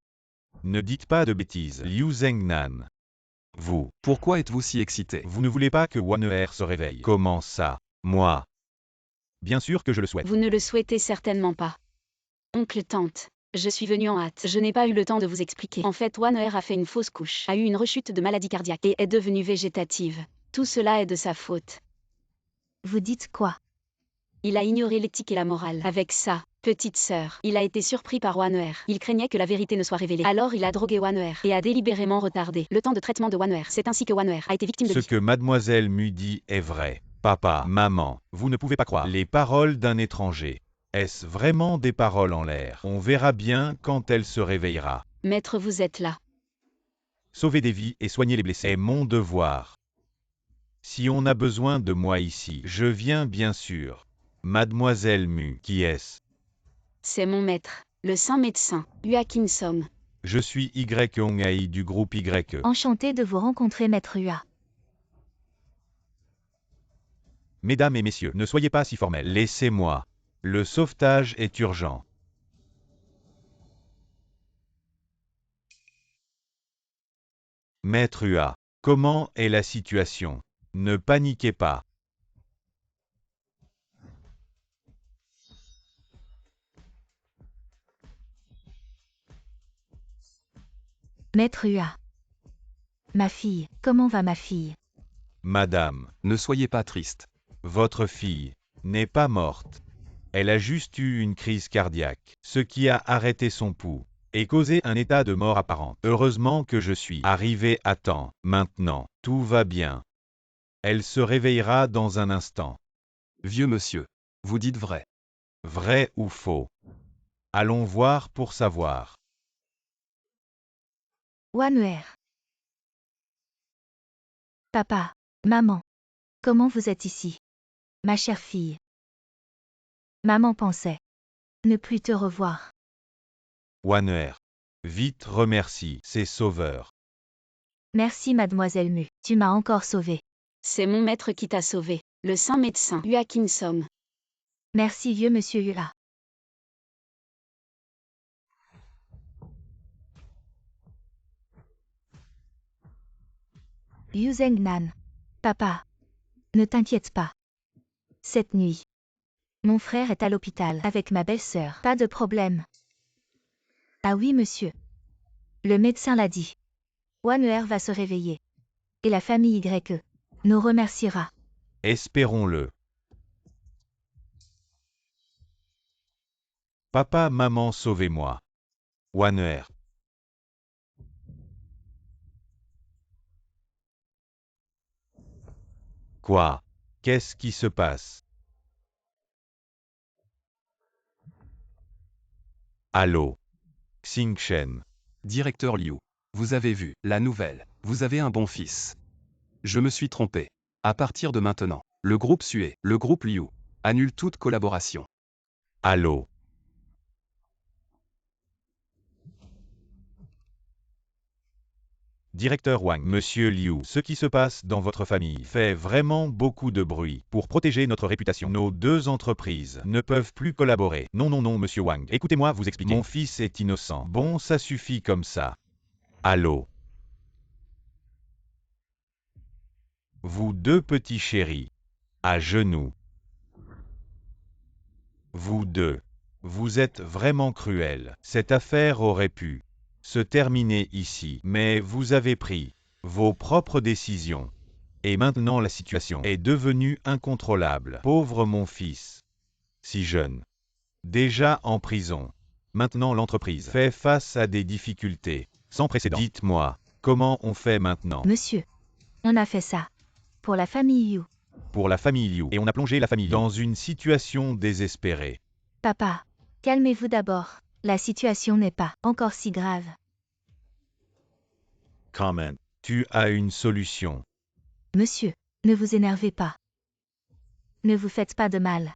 Ne dites pas de bêtises, Liu Zhengnan. Vous, Pourquoi êtes-vous si excité? vous ne voulez pas que Wan'er se réveille? Comment ça? Moi? Bien sûr que je le souhaite. Vous ne le souhaitez certainement pas. Oncle, tante, je suis venu en hâte. Je n'ai pas eu le temps de vous expliquer. En fait, Wan'er a fait une fausse couche, a eu une rechute de maladie cardiaque et est devenue végétative. Tout cela est de sa faute. Vous dites quoi? Il a ignoré l'éthique et la morale. Avec sa petite sœur, il a été surpris par Wanner. Il craignait que la vérité ne soit révélée. Alors il a drogué Wanner et a délibérément retardé le temps de traitement de Wanner. C'est ainsi que Wanner a été victime de Ce lui. que mademoiselle Mu dit est vrai. Papa, maman, vous ne pouvez pas croire les paroles d'un étranger. Est-ce vraiment des paroles en l'air? On verra bien quand elle se réveillera. Maître, vous êtes là. Sauver des vies et soigner les blessés est mon devoir. Si on a besoin de moi ici, je viens bien sûr. Mademoiselle Mu, qui est-ce? C'est mon maître, le saint médecin, Joachim Som. Je suis Y du groupe YE. Enchanté de vous rencontrer, Maître Hua. Mesdames et messieurs, ne soyez pas si formels. Laissez-moi. Le sauvetage est urgent. Maître Hua, comment est la situation? Ne paniquez pas. Maître Hua. Ma fille, comment va ma fille? Madame, Ne soyez pas triste. votre fille n'est pas morte. Elle a juste eu une crise cardiaque, ce qui a arrêté son pouls et causé un état de mort apparente. Heureusement que je suis arrivé à temps. Maintenant, tout va bien. Elle se réveillera dans un instant. Vieux monsieur, vous dites vrai. Vrai ou faux? Allons voir pour savoir. Wanner. Papa, maman. Comment vous êtes ici? Ma chère fille. Maman pensait ne plus te revoir. Wanner. Vite remercie ses sauveurs. Merci, mademoiselle Mu. Tu m'as encore sauvée. C'est mon maître qui t'a sauvé, le saint médecin, Joachim Som. Merci, vieux monsieur Hua. Yu Zhengnan. Papa. Ne t'inquiète pas. Cette nuit. Mon frère est à l'hôpital avec ma belle-sœur. Pas de problème. Ah oui, monsieur. Le médecin l'a dit. Wanner va se réveiller. Et la famille YE nous remerciera. Espérons-le. Papa, maman, sauvez-moi. Wanner. Quoi? Qu'est-ce qui se passe? Allô? Xingchen. Directeur Liu, vous avez vu, la nouvelle, vous avez un bon fils. Je me suis trompé. À partir de maintenant, le groupe Sue, le groupe Liu, annule toute collaboration. Allô? Directeur Wang, Monsieur Liu, ce qui se passe dans votre famille fait vraiment beaucoup de bruit. Pour protéger notre réputation, nos deux entreprises ne peuvent plus collaborer. Non, non, non, Monsieur Wang, écoutez-moi vous expliquer. Mon fils est innocent. Bon, ça suffit comme ça. Allô? Vous deux petits chéris. À genoux. Vous deux. Vous êtes vraiment cruels. Cette affaire aurait pu se terminer ici, mais vous avez pris vos propres décisions. Et maintenant la situation est devenue incontrôlable. Pauvre mon fils. Si jeune. Déjà en prison. Maintenant l'entreprise fait face à des difficultés sans précédent. Dites-moi, comment on fait maintenant? Monsieur. On a fait ça. Pour la famille Yu. Pour la famille Liu. Et on a plongé la famille dans une situation désespérée. Papa. Calmez-vous d'abord. La situation n'est pas encore si grave. Comment? Tu as une solution. Monsieur. Ne vous énervez pas. Ne vous faites pas de mal.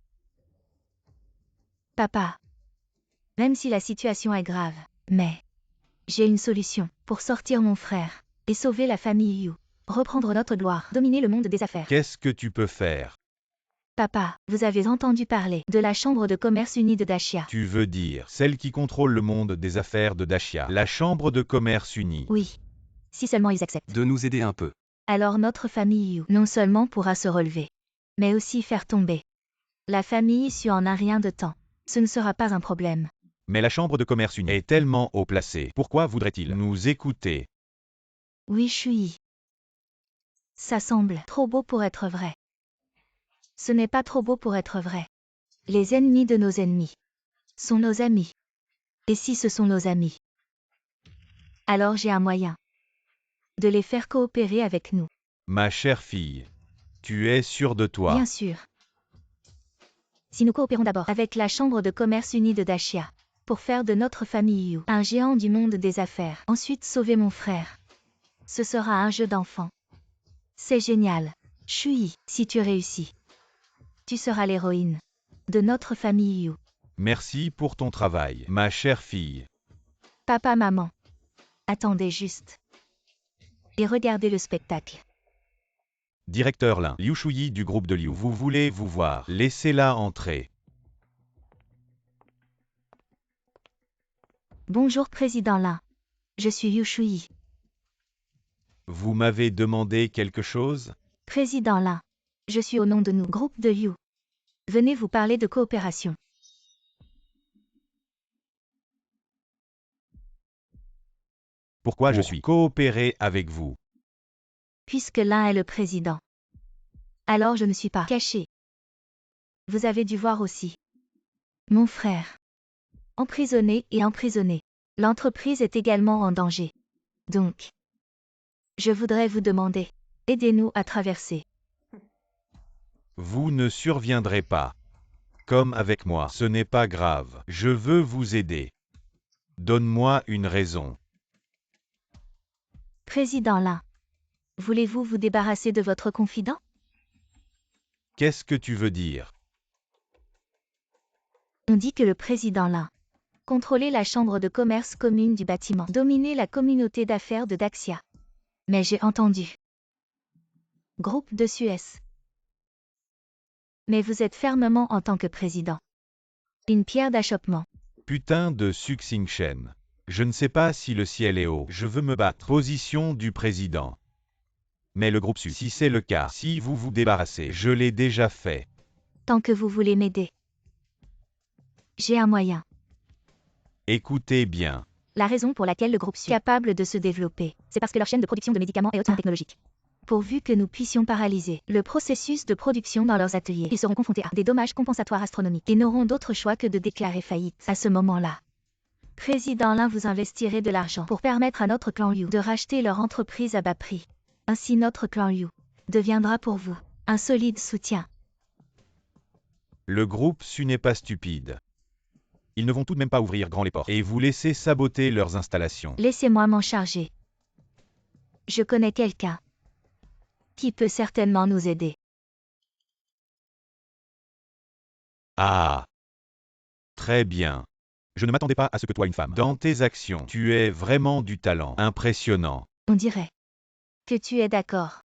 Papa. Même si la situation est grave. Mais. J'ai une solution pour sortir mon frère et sauver la famille Yu. Reprendre notre gloire. Dominer le monde des affaires. Qu'est-ce que tu peux faire? Papa, vous avez entendu parler de la Chambre de commerce unie de Dacia. Tu veux dire celle qui contrôle le monde des affaires de Dacia, la Chambre de commerce unie. Oui. Si seulement ils acceptent. De nous aider un peu. Alors notre famille Yu non seulement pourra se relever, mais aussi faire tomber la famille Su en un rien de temps. Ce ne sera pas un problème. Mais la Chambre de commerce unie est tellement haut placée. Pourquoi voudrait-il nous écouter? Oui, Shui. Ça semble trop beau pour être vrai. Ce n'est pas trop beau pour être vrai. Les ennemis de nos ennemis sont nos amis. Et si ce sont nos amis, alors j'ai un moyen de les faire coopérer avec nous. Ma chère fille, tu es sûre de toi? Bien sûr. Si nous coopérons d'abord avec la Chambre de commerce unie de Dashia, pour faire de notre famille Yu un géant du monde des affaires, ensuite sauver mon frère, ce sera un jeu d'enfant. C'est génial. Shui, si tu réussis, tu seras l'héroïne de notre famille Yu. Merci pour ton travail, ma chère fille. Papa, maman, attendez juste. Et regardez le spectacle. Directeur Lin, Liu Shuyi du groupe de Liu, vous voulez vous voir? Laissez-la entrer. Bonjour Président Lin. Je suis Yu Shuyi. Vous m'avez demandé quelque chose? Président Lin. Je suis au nom de nous, groupe de Yu. Venez vous parler de coopération. Pourquoi je suis coopéré avec vous? Puisque l'un est le président. Alors je ne suis pas caché. Vous avez dû voir aussi. Mon frère. Emprisonné et emprisonné. L'entreprise est également en danger. Donc, je voudrais vous demander, aidez-nous à traverser. Vous ne surviendrez pas. Comme avec moi, ce n'est pas grave. Je veux vous aider. Donne-moi une raison. Président Lin. Voulez-vous vous débarrasser de votre confident? Qu'est-ce que tu veux dire? On dit que le président Lin contrôlait la chambre de commerce commune du bâtiment, dominait la communauté d'affaires de Daxia. Mais j'ai entendu. Groupe de Suez. Mais vous êtes fermement en tant que président. Une pierre d'achoppement. Putain de Suxing-Shen. Je ne sais pas si le ciel est haut. Je veux me battre. Position du président. Mais le groupe Su, si c'est le cas, si vous vous débarrassez, je l'ai déjà fait. Tant que vous voulez m'aider. J'ai un moyen. Écoutez bien. La raison pour laquelle le groupe Su est capable de se développer, c'est parce que leur chaîne de production de médicaments est hautement technologique. Pourvu que nous puissions paralyser le processus de production dans leurs ateliers, ils seront confrontés à des dommages compensatoires astronomiques et n'auront d'autre choix que de déclarer faillite à ce moment-là. Président Lin, vous investirez de l'argent pour permettre à notre clan Yu de racheter leur entreprise à bas prix. Ainsi notre clan Yu deviendra pour vous un solide soutien. Le groupe Su n'est pas stupide. Ils ne vont tout de même pas ouvrir grand les portes et vous laisser saboter leurs installations. Laissez-moi m'en charger. Je connais quelqu'un qui peut certainement nous aider. Ah. Très bien. Je ne m'attendais pas à ce que toi, une femme. Dans tes actions, tu es vraiment du talent. Impressionnant. On dirait que tu es d'accord.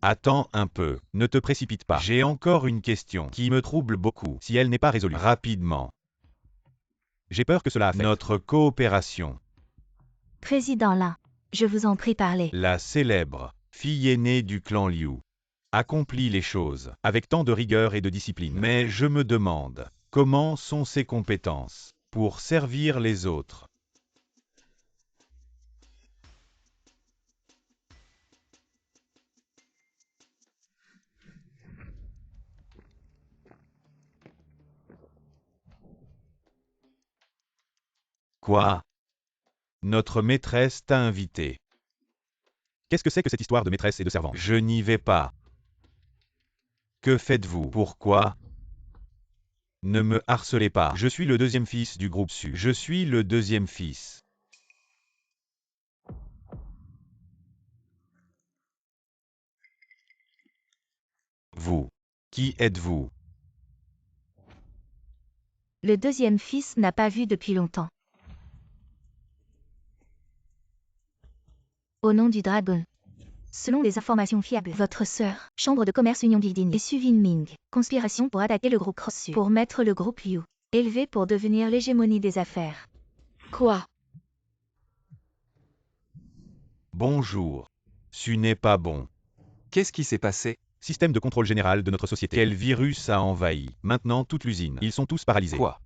Attends un peu, ne te précipite pas. J'ai encore une question qui me trouble beaucoup, si elle n'est pas résolue rapidement. J'ai peur que cela affecte notre coopération. Président Lin, je vous en prie, parlez. La célèbre fille aînée du clan Liu accomplit les choses avec tant de rigueur et de discipline. Mais je me demande, comment sont ses compétences pour servir les autres? Quoi? Notre maîtresse t'a invité. Qu'est-ce que c'est que cette histoire de maîtresse et de servante? Je n'y vais pas. Que faites-vous? Pourquoi? Ne me harcelez pas. Je suis le deuxième fils du groupe Su. Je suis le deuxième fils. Vous. Qui êtes-vous? Le deuxième fils n'a pas vu depuis longtemps. Au nom du dragon. Selon les informations fiables, votre sœur, Chambre de commerce Union Guidin et Su Ming, conspiration pour attaquer le groupe Cross Su, pour mettre le groupe Yu, élevé pour devenir l'hégémonie des affaires. Quoi? Bonjour. Su n'est pas bon. Qu'est-ce qui s'est passé? Système de contrôle général de notre société. Quel virus a envahi? Maintenant toute l'usine. Ils sont tous paralysés. Quoi?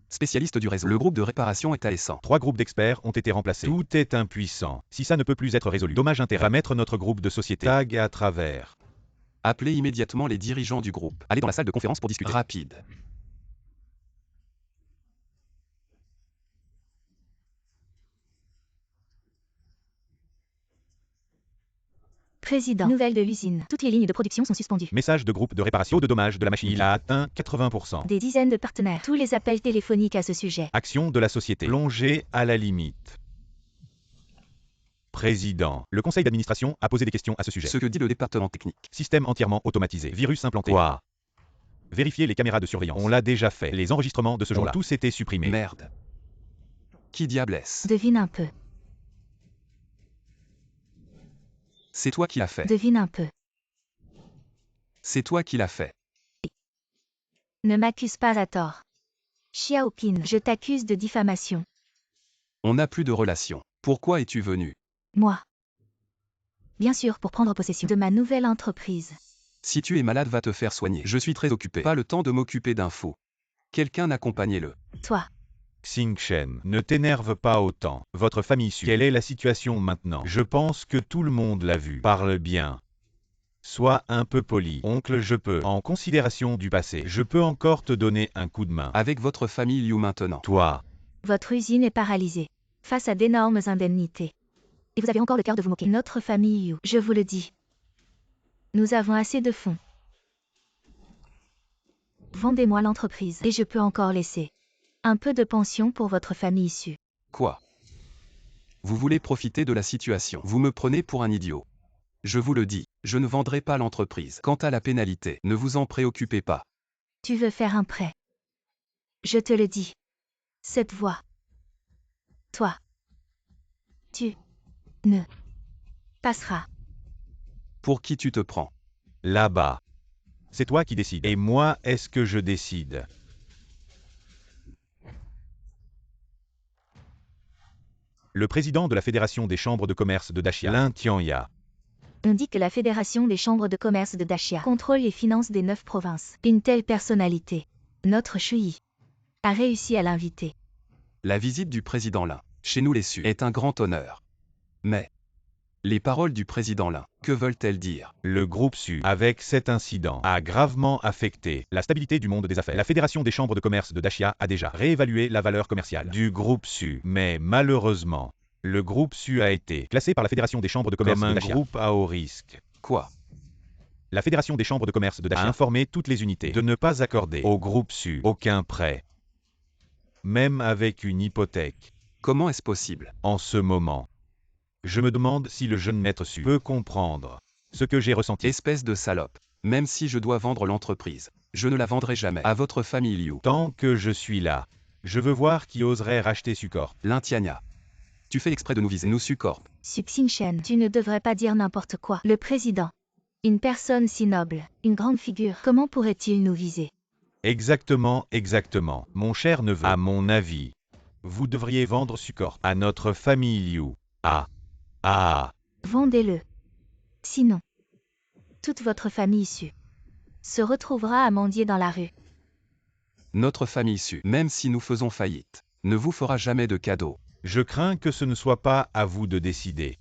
Spécialiste du réseau. Le groupe de réparation est AS100. 3 groupes d'experts ont été remplacés. Tout est impuissant. Si ça ne peut plus être résolu, dommage intérêt. Va mettre notre groupe de société tag à travers. Appelez immédiatement les dirigeants du groupe. Allez dans la salle de conférence pour discuter. Rapide. Président. Nouvelle de l'usine. Toutes les lignes de production sont suspendues. Message de groupe de réparation de dommages de la machine. Il a atteint 80%. Des dizaines de partenaires. Tous les appels téléphoniques à ce sujet. Action de la société. Plongée à la limite. Président. Le conseil d'administration a posé des questions à ce sujet. Ce que dit le département technique. Système entièrement automatisé. Virus implanté. Quoi? Vérifier les caméras de surveillance. On l'a déjà fait. Les enregistrements de ce jour-là ont tous été supprimés. Merde. Qui diable est-ce? Devine un peu. C'est toi qui l'as fait. Devine un peu. C'est toi qui l'as fait. Ne m'accuse pas à tort. Xiaopin, je t'accuse de diffamation. On n'a plus de relation. Pourquoi es-tu venu? Moi. Bien sûr, pour prendre possession de ma nouvelle entreprise. Si tu es malade, va te faire soigner. Je suis très occupé. Pas le temps de m'occuper d'un fou. Quelqu'un accompagnez-le. Toi. Xingchen, ne t'énerve pas autant. Votre famille suit. Quelle est la situation maintenant? Je pense que tout le monde l'a vu. Parle bien. Sois un peu poli. Oncle, je peux. En considération du passé, je peux encore te donner un coup de main. Avec votre famille Liu maintenant. Toi. Votre usine est paralysée. Face à d'énormes indemnités. Et vous avez encore le cœur de vous moquer. Notre famille Yu, je vous le dis. Nous avons assez de fonds. Vendez-moi l'entreprise et je peux encore laisser un peu de pension pour votre famille issue. Quoi? Vous voulez profiter de la situation. Vous me prenez pour un idiot. Je vous le dis, je ne vendrai pas l'entreprise. Quant à la pénalité, ne vous en préoccupez pas. Tu veux faire un prêt? Je te le dis. Cette voix. Toi. Tu. Ne. Passeras. Pour qui tu te prends? Là-bas. C'est toi qui décides. Et moi, est-ce que je décide? Le président de la Fédération des chambres de commerce de Daxia, Lin Tianya. On dit que la Fédération des chambres de commerce de Daxia contrôle les finances des 9 provinces. Une telle personnalité, notre Shui, a réussi à l'inviter. La visite du président Lin, chez nous les Su, est un grand honneur. Mais, les paroles du président Lin, que veulent-elles dire? Le groupe Su, avec cet incident, a gravement affecté la stabilité du monde des affaires. La Fédération des chambres de commerce de Daxia a déjà réévalué la valeur commerciale du groupe Su. Mais malheureusement, le groupe Su a été classé par la Fédération des chambres de commerce de Daxia comme un groupe à haut risque. Quoi? La Fédération des chambres de commerce de Daxia a informé toutes les unités de ne pas accorder au groupe Su aucun prêt, même avec une hypothèque. Comment est-ce possible? En ce moment, je me demande si le jeune maître Su peut comprendre ce que j'ai ressenti. Espèce de salope. Même si je dois vendre l'entreprise, je ne la vendrai jamais à votre famille Liu. Tant que je suis là, je veux voir qui oserait racheter Sucorp. Lin Tianya. Tu fais exprès de nous viser, nous Sucorp. Xingchen, tu ne devrais pas dire n'importe quoi. Le président. Une personne si noble, une grande figure, comment pourrait-il nous viser? Exactement, exactement. Mon cher neveu, à mon avis, vous devriez vendre Sucorp à notre famille Liu. Vendez-le. Sinon, toute votre famille issue se retrouvera à mendier dans la rue. Notre famille Su, même si nous faisons faillite, ne vous fera jamais de cadeau. Je crains que ce ne soit pas à vous de décider.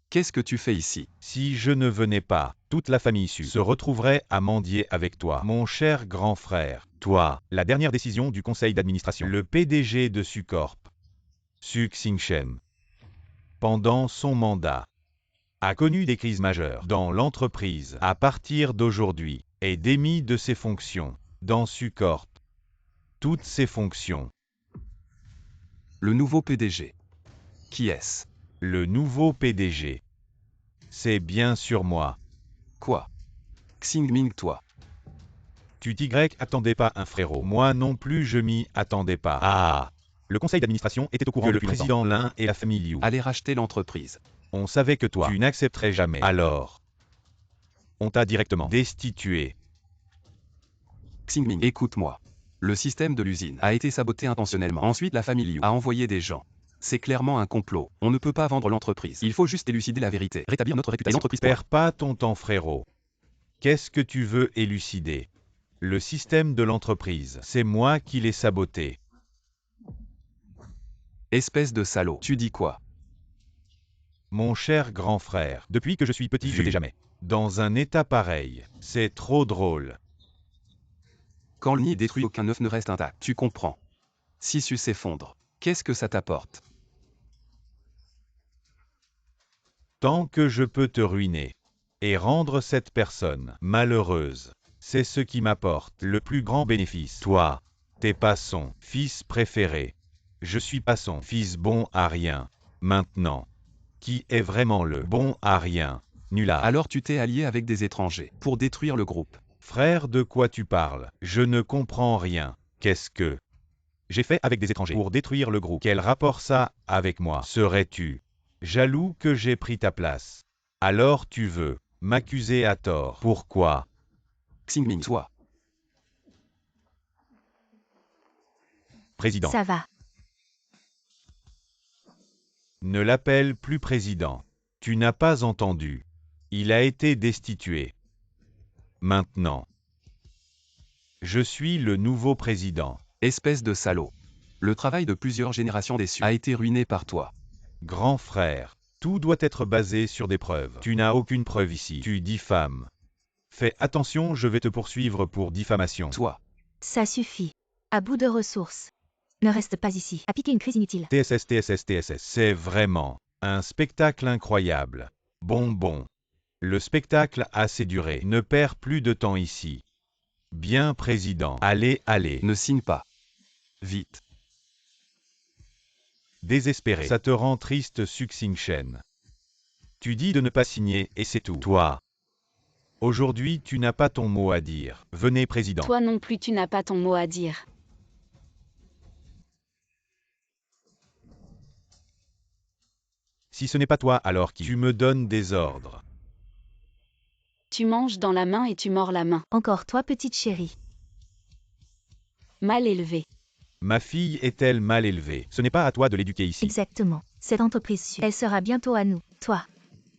Qu'est-ce que tu fais ici? Si je ne venais pas, toute la famille Su se retrouverait à mendier avec toi, mon cher grand frère. Toi, la dernière décision du conseil d'administration, le PDG de Sucorp, Su Xingchen, pendant son mandat, a connu des crises majeures dans l'entreprise. À partir d'aujourd'hui, est démis de ses fonctions dans Sucorp. Toutes ses fonctions. Le nouveau PDG. Qui est-ce? Le nouveau PDG. C'est bien sûr moi. Quoi? Xingming toi. Tu Y attendais pas un frérot. Moi non plus je m'y attendais pas. Le conseil d'administration était au courant que le président Lin et la famille Liu allaient racheter l'entreprise. On savait que toi, tu n'accepterais jamais. Alors, on t'a directement destitué. Xingming, écoute-moi. Le système de l'usine a été saboté intentionnellement. Ensuite, la famille Liu a envoyé des gens. C'est clairement un complot. On ne peut pas vendre l'entreprise. Il faut juste élucider la vérité. Rétablir notre réputation. Perds pas ton temps, frérot. Qu'est-ce que tu veux élucider? Le système de l'entreprise, c'est moi qui l'ai saboté. Espèce de salaud. Tu dis quoi? Mon cher grand frère, depuis que je suis petit, je t'ai jamais. Dans un état pareil, c'est trop drôle. Quand le nid est détruit, aucun œuf ne reste intact. Tu comprends. Si Su s'effondre, qu'est-ce que ça t'apporte? Tant que je peux te ruiner, et rendre cette personne malheureuse. C'est ce qui m'apporte le plus grand bénéfice. Toi, t'es pas son fils préféré. Je suis pas son fils bon à rien. Maintenant, qui est vraiment le bon à rien? Nulard. Alors tu t'es allié avec des étrangers pour détruire le groupe. Frère, de quoi tu parles? Je ne comprends rien. Qu'est-ce que j'ai fait avec des étrangers pour détruire le groupe? Quel rapport ça avec moi? Serais-tu jaloux que j'ai pris ta place? Alors tu veux m'accuser à tort. Pourquoi? Xingming, toi. Président. Ça va. Ne l'appelle plus président. Tu n'as pas entendu. Il a été destitué. Maintenant, je suis le nouveau président. Espèce de salaud. Le travail de plusieurs générations déçues a été ruiné par toi. Grand frère, tout doit être basé sur des preuves. Tu n'as aucune preuve ici. Tu diffames. Fais attention, je vais te poursuivre pour diffamation. Toi. Ça suffit. À bout de ressources. Ne reste pas ici. À piquer une crise inutile. TSS, TSS, TSS. C'est vraiment un spectacle incroyable. Bon. Le spectacle a assez duré. Ne perds plus de temps ici. Bien, président. Allez. Ne signe pas. Vite. Désespéré. Ça te rend triste, Suxing-Shen. Tu dis de ne pas signer, et c'est tout. Toi. Aujourd'hui, tu n'as pas ton mot à dire. Venez, président. Toi non plus tu n'as pas ton mot à dire. Si ce n'est pas toi, alors qui? Tu me donnes des ordres. Tu manges dans la main et tu mords la main. Encore toi, petite chérie. Mal élevé. Ma fille est-elle mal élevée? Ce n'est pas à toi de l'éduquer ici. Exactement. Cette entreprise, elle sera bientôt à nous. Toi.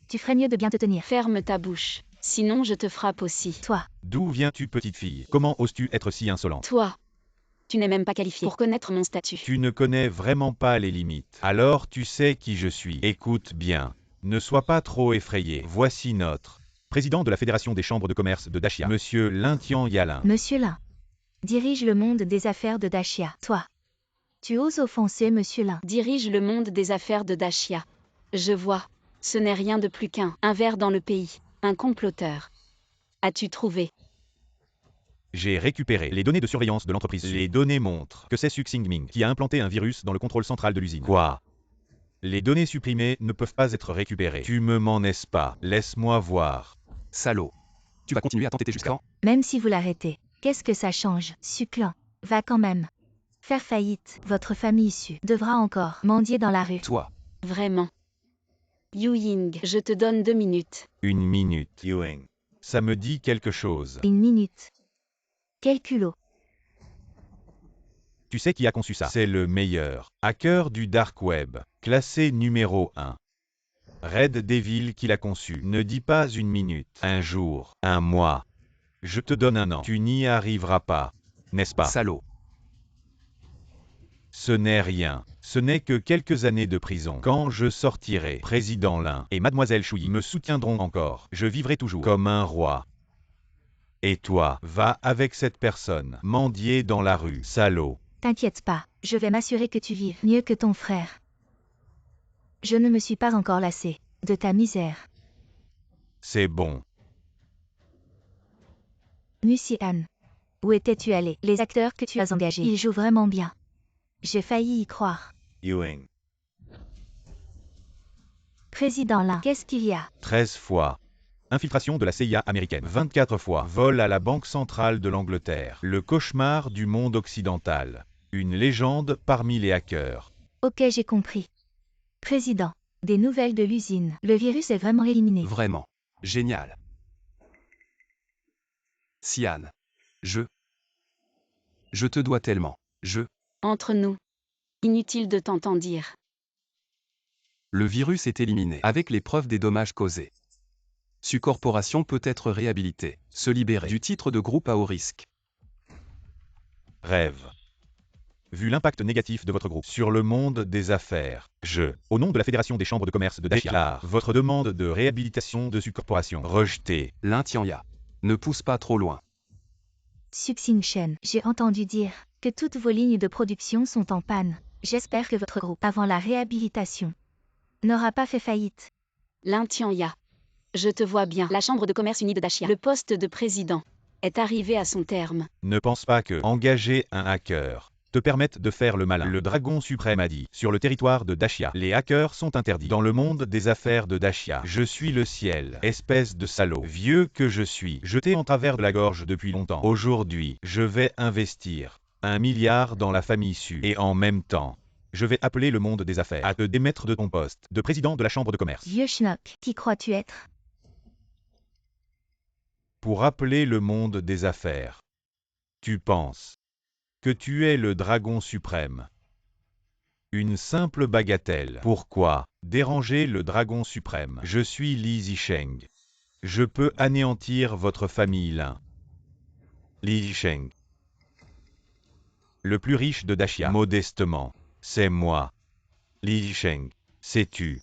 Tu ferais mieux de bien te tenir. Ferme ta bouche. Sinon je te frappe aussi. Toi. D'où viens-tu, petite fille? Comment oses-tu être si insolente? Toi. Tu n'es même pas qualifié pour connaître mon statut. Tu ne connais vraiment pas les limites. Alors tu sais qui je suis. Écoute bien. Ne sois pas trop effrayé. Voici notre président de la Fédération des chambres de commerce de Dachia, Monsieur Lin Tian Yalin. Monsieur Lin. Dirige le monde des affaires de Dachia. Toi. Tu oses offenser Monsieur Lin. Dirige le monde des affaires de Dachia. Je vois. Ce n'est rien de plus qu'un ver dans le pays. Un comploteur. As-tu trouvé? J'ai récupéré les données de surveillance de l'entreprise. Les données montrent que c'est Suxingming qui a implanté un virus dans le contrôle central de l'usine. Quoi? Les données supprimées ne peuvent pas être récupérées. Tu me m'en laisses pas. Laisse-moi voir. Salaud. Tu vas continuer à t'entêter jusqu'à quand? Même si vous l'arrêtez, qu'est-ce que ça change? Succulent. Va quand même. Faire faillite. Votre famille issue devra encore mendier dans la rue. Toi. Vraiment. Yu Ying, je te donne 2 minutes. 1 minute. Yuing. Ça me dit quelque chose. 1 minute. Quel culot. Tu sais qui a conçu ça? C'est le meilleur hacker du dark web, classé numéro 1. Red Devil qui l'a conçu. Ne dis pas 1 minute, 1 jour, 1 mois. Je te donne 1 an. Tu n'y arriveras pas, n'est-ce pas? Salaud. Ce n'est rien. Ce n'est que quelques années de prison. Quand je sortirai, président Lin et mademoiselle Chouyi me soutiendront encore. Je vivrai toujours comme un roi. Et toi, va avec cette personne, mendier dans la rue, salaud. T'inquiète pas, je vais m'assurer que tu vives mieux que ton frère. Je ne me suis pas encore lassé de ta misère. C'est bon. Musian. Où étais-tu allé? Les acteurs que tu as engagés, ils jouent vraiment bien. J'ai failli y croire. Yuing. Président Lin, qu'est-ce qu'il y a? 13 fois. Infiltration de la CIA américaine. 24 fois. Vol à la Banque centrale de l'Angleterre. Le cauchemar du monde occidental. Une légende parmi les hackers. Ok, j'ai compris. Président, des nouvelles de l'usine. Le virus est vraiment éliminé. Vraiment. Génial. Sian. Je te dois tellement. Entre nous. Inutile de t'entendre dire. Le virus est éliminé avec les preuves des dommages causés. Su Corporation peut être réhabilitée, se libérer du titre de groupe à haut risque. Rêve. Vu l'impact négatif de votre groupe sur le monde des affaires, au nom de la Fédération des chambres de commerce de Dachia, déclare votre demande de réhabilitation de Su Corporation rejetée. Lin Tianya. Ne pousse pas trop loin. Suxing-Shen, j'ai entendu dire que toutes vos lignes de production sont en panne. J'espère que votre groupe, avant la réhabilitation, n'aura pas fait faillite. Lin Tianya. Je te vois bien. La Chambre de commerce unie de Dashia, le poste de président, est arrivé à son terme. Ne pense pas que engager un hacker te permette de faire le malin. Le dragon suprême a dit, sur le territoire de Dashia, les hackers sont interdits. Dans le monde des affaires de Dashia, je suis le ciel, espèce de salaud, vieux que je suis, jeté en travers de la gorge depuis longtemps. Aujourd'hui, je vais investir 1 milliard dans la famille Su, et en même temps, je vais appeler le monde des affaires à te démettre de ton poste de président de la chambre de commerce. Vieux schnock, qui crois-tu être? Pour appeler le monde des affaires, tu penses que tu es le dragon suprême. Une simple bagatelle. Pourquoi déranger le dragon suprême? Je suis Li Zisheng. Je peux anéantir votre famille Lin. Li Zisheng. Le plus riche de Dashia. Modestement, c'est moi. Li Zisheng. Sais-tu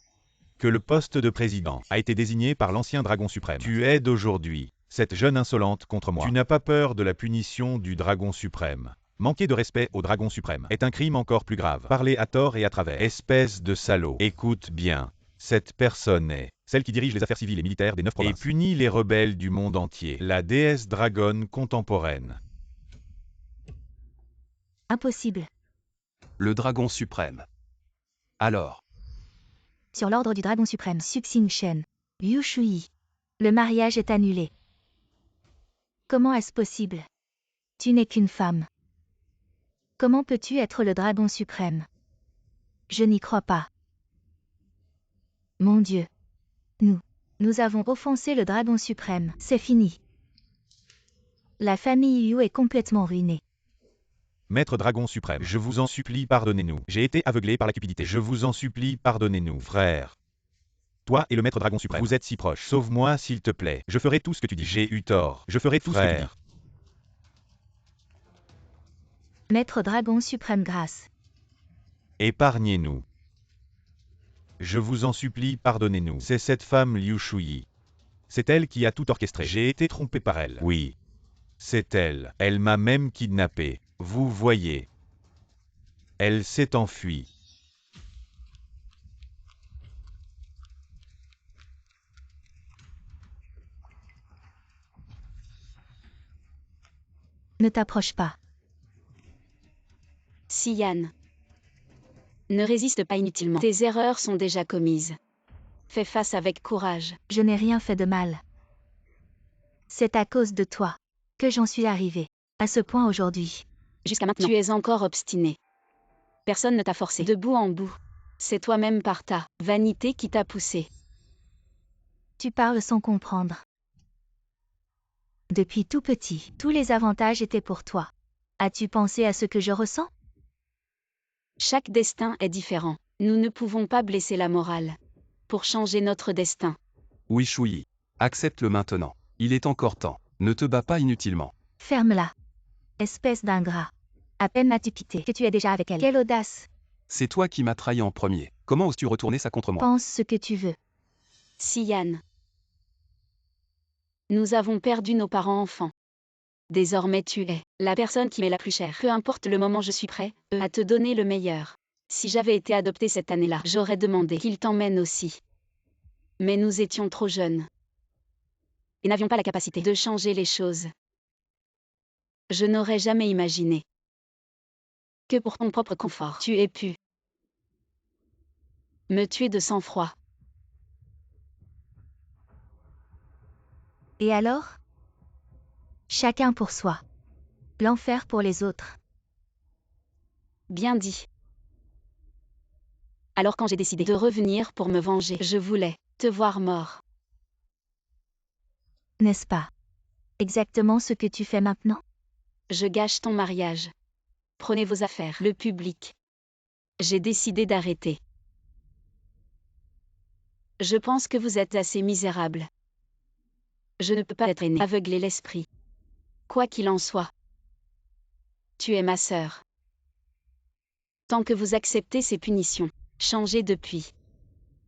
que le poste de président a été désigné par l'ancien dragon suprême? Tu aides aujourd'hui cette jeune insolente contre moi. Tu n'as pas peur de la punition du dragon suprême. Manquer de respect au dragon suprême est un crime encore plus grave. Parler à tort et à travers. Espèce de salaud. Écoute bien. Cette personne est celle qui dirige les affaires civiles et militaires des 9 provinces. Et punit les rebelles du monde entier. La déesse dragonne contemporaine. Impossible. Le dragon suprême. Alors, Sur l'ordre du dragon suprême Suxing Shen, Liu Shui, le mariage est annulé. Comment est-ce possible? Tu n'es qu'une femme. Comment peux-tu être le dragon suprême? Je n'y crois pas. Mon Dieu. Nous avons offensé le dragon suprême. C'est fini. La famille Liu est complètement ruinée. Maître dragon suprême, je vous en supplie, pardonnez-nous. J'ai été aveuglé par la cupidité. Je vous en supplie, pardonnez-nous, frère. Toi et le maître dragon suprême, vous êtes si proches. Sauve-moi, s'il te plaît. Je ferai tout ce que tu dis. J'ai eu tort. Je ferai tout ce que tu dis. Maître dragon suprême grâce. Épargnez-nous. Je vous en supplie, pardonnez-nous. C'est cette femme Liu Shui. C'est elle qui a tout orchestré. J'ai été trompé par elle. Oui. C'est elle. Elle m'a même kidnappé. Vous voyez. Elle s'est enfuie. Ne t'approche pas. Siyan. Ne résiste pas inutilement. Tes erreurs sont déjà commises. Fais face avec courage. Je n'ai rien fait de mal. C'est à cause de toi que j'en suis arrivé à ce point aujourd'hui. Jusqu'à maintenant, tu es encore obstiné. Personne ne t'a forcé. De bout en bout, c'est toi-même par ta vanité qui t'a poussé. Tu parles sans comprendre. Depuis tout petit, tous les avantages étaient pour toi. As-tu pensé à ce que je ressens? Chaque destin est différent. Nous ne pouvons pas blesser la morale pour changer notre destin. oui Shui. Accepte-le maintenant. Il est encore temps. Ne te bats pas inutilement. Ferme-la. Espèce d'ingrat. À peine m'as-tu quitté que tu es déjà avec elle. Quelle audace! C'est toi qui m'as trahi en premier. Comment oses-tu retourner ça contre moi? Pense ce que tu veux. Siyan. Nous avons perdu nos parents enfants. Désormais tu es la personne qui m'est la plus chère. Peu importe le moment, je suis prêt à te donner le meilleur. Si j'avais été adoptée cette année-là, j'aurais demandé qu'il t'emmène aussi. Mais nous étions trop jeunes. Et n'avions pas la capacité de changer les choses. Je n'aurais jamais imaginé que pour ton propre confort, tu aies pu me tuer de sang-froid. Et alors? Chacun pour soi. L'enfer pour les autres. Bien dit. Alors quand j'ai décidé de revenir pour me venger, je voulais te voir mort. N'est-ce pas? Exactement ce que tu fais maintenant? Je gâche ton mariage. Prenez vos affaires, le public. J'ai décidé d'arrêter. Je pense que vous êtes assez misérable. Je ne peux pas être aîné, aveugler l'esprit. Quoi qu'il en soit. Tu es ma sœur. Tant que vous acceptez ces punitions, changez depuis.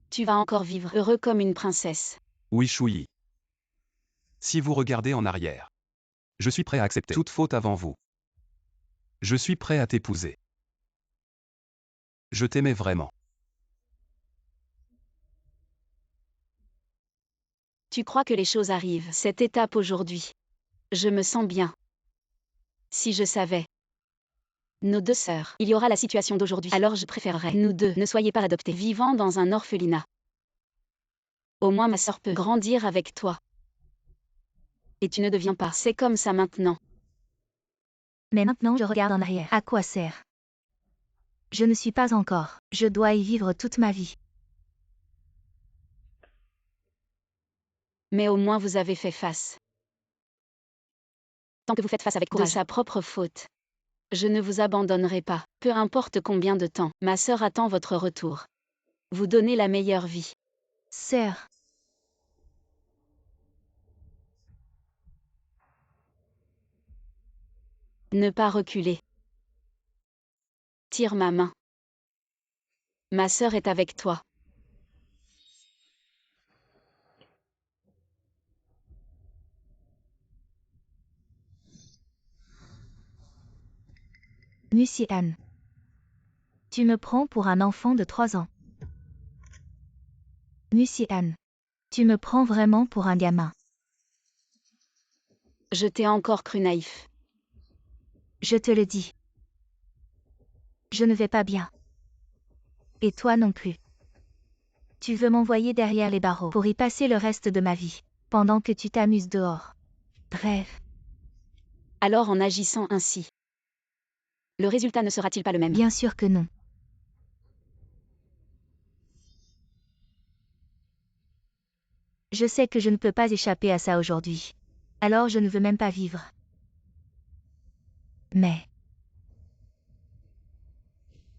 Tu vas encore vivre heureux comme une princesse. oui Shui. Si vous regardez en arrière, je suis prêt à accepter toute faute avant vous. Je suis prêt à t'épouser. Je t'aimais vraiment. Tu crois que les choses arrivent. Cette étape aujourd'hui. Je me sens bien. Si je savais. Nos deux sœurs. Il y aura la situation d'aujourd'hui. Alors je préférerais. Nous deux. Ne soyez pas adoptés. Vivant dans un orphelinat. Au moins ma sœur peut grandir avec toi. Et tu ne deviens pas. C'est comme ça maintenant. Mais maintenant je regarde en arrière. À quoi sert? Je ne suis pas encore. Je dois y vivre toute ma vie. Mais au moins vous avez fait face. Tant que vous faites face avec courage. De sa propre faute. Je ne vous abandonnerai pas. Peu importe combien de temps. Ma sœur attend votre retour. Vous donnez la meilleure vie. Sœur. Ne pas reculer. Tire ma main. Ma sœur est avec toi. Musiane. Tu me prends pour un enfant de 3 ans. Musiane. Tu me prends vraiment pour un gamin. Je t'ai encore cru naïf. Je te le dis. Je ne vais pas bien. Et toi non plus. Tu veux m'envoyer derrière les barreaux pour y passer le reste de ma vie, pendant que tu t'amuses dehors. Bref. Alors en agissant ainsi, le résultat ne sera-t-il pas le même? Bien sûr que non. Je sais que je ne peux pas échapper à ça aujourd'hui. Alors je ne veux même pas vivre. Mais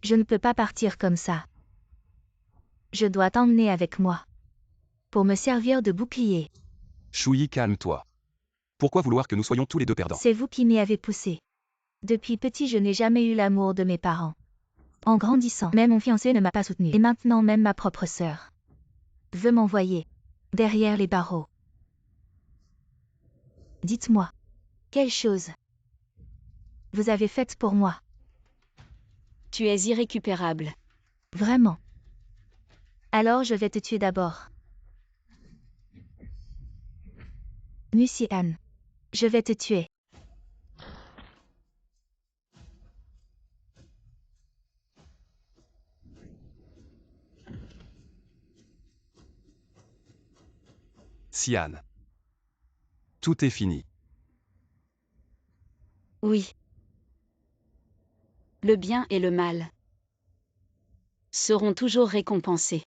je ne peux pas partir comme ça. Je dois t'emmener avec moi. Pour me servir de bouclier. Shuyi, calme-toi. Pourquoi vouloir que nous soyons tous les deux perdants? C'est vous qui m'y avez poussé. Depuis petit, je n'ai jamais eu l'amour de mes parents. En grandissant, même mon fiancé ne m'a pas soutenu. Et maintenant, même ma propre sœur veut m'envoyer derrière les barreaux. Dites-moi, quelle chose vous avez faite pour moi? Tu es irrécupérable. Vraiment. Alors je vais te tuer d'abord. Musiane. Je vais te tuer. Sian. Tout est fini. Oui. Le bien et le mal seront toujours récompensés.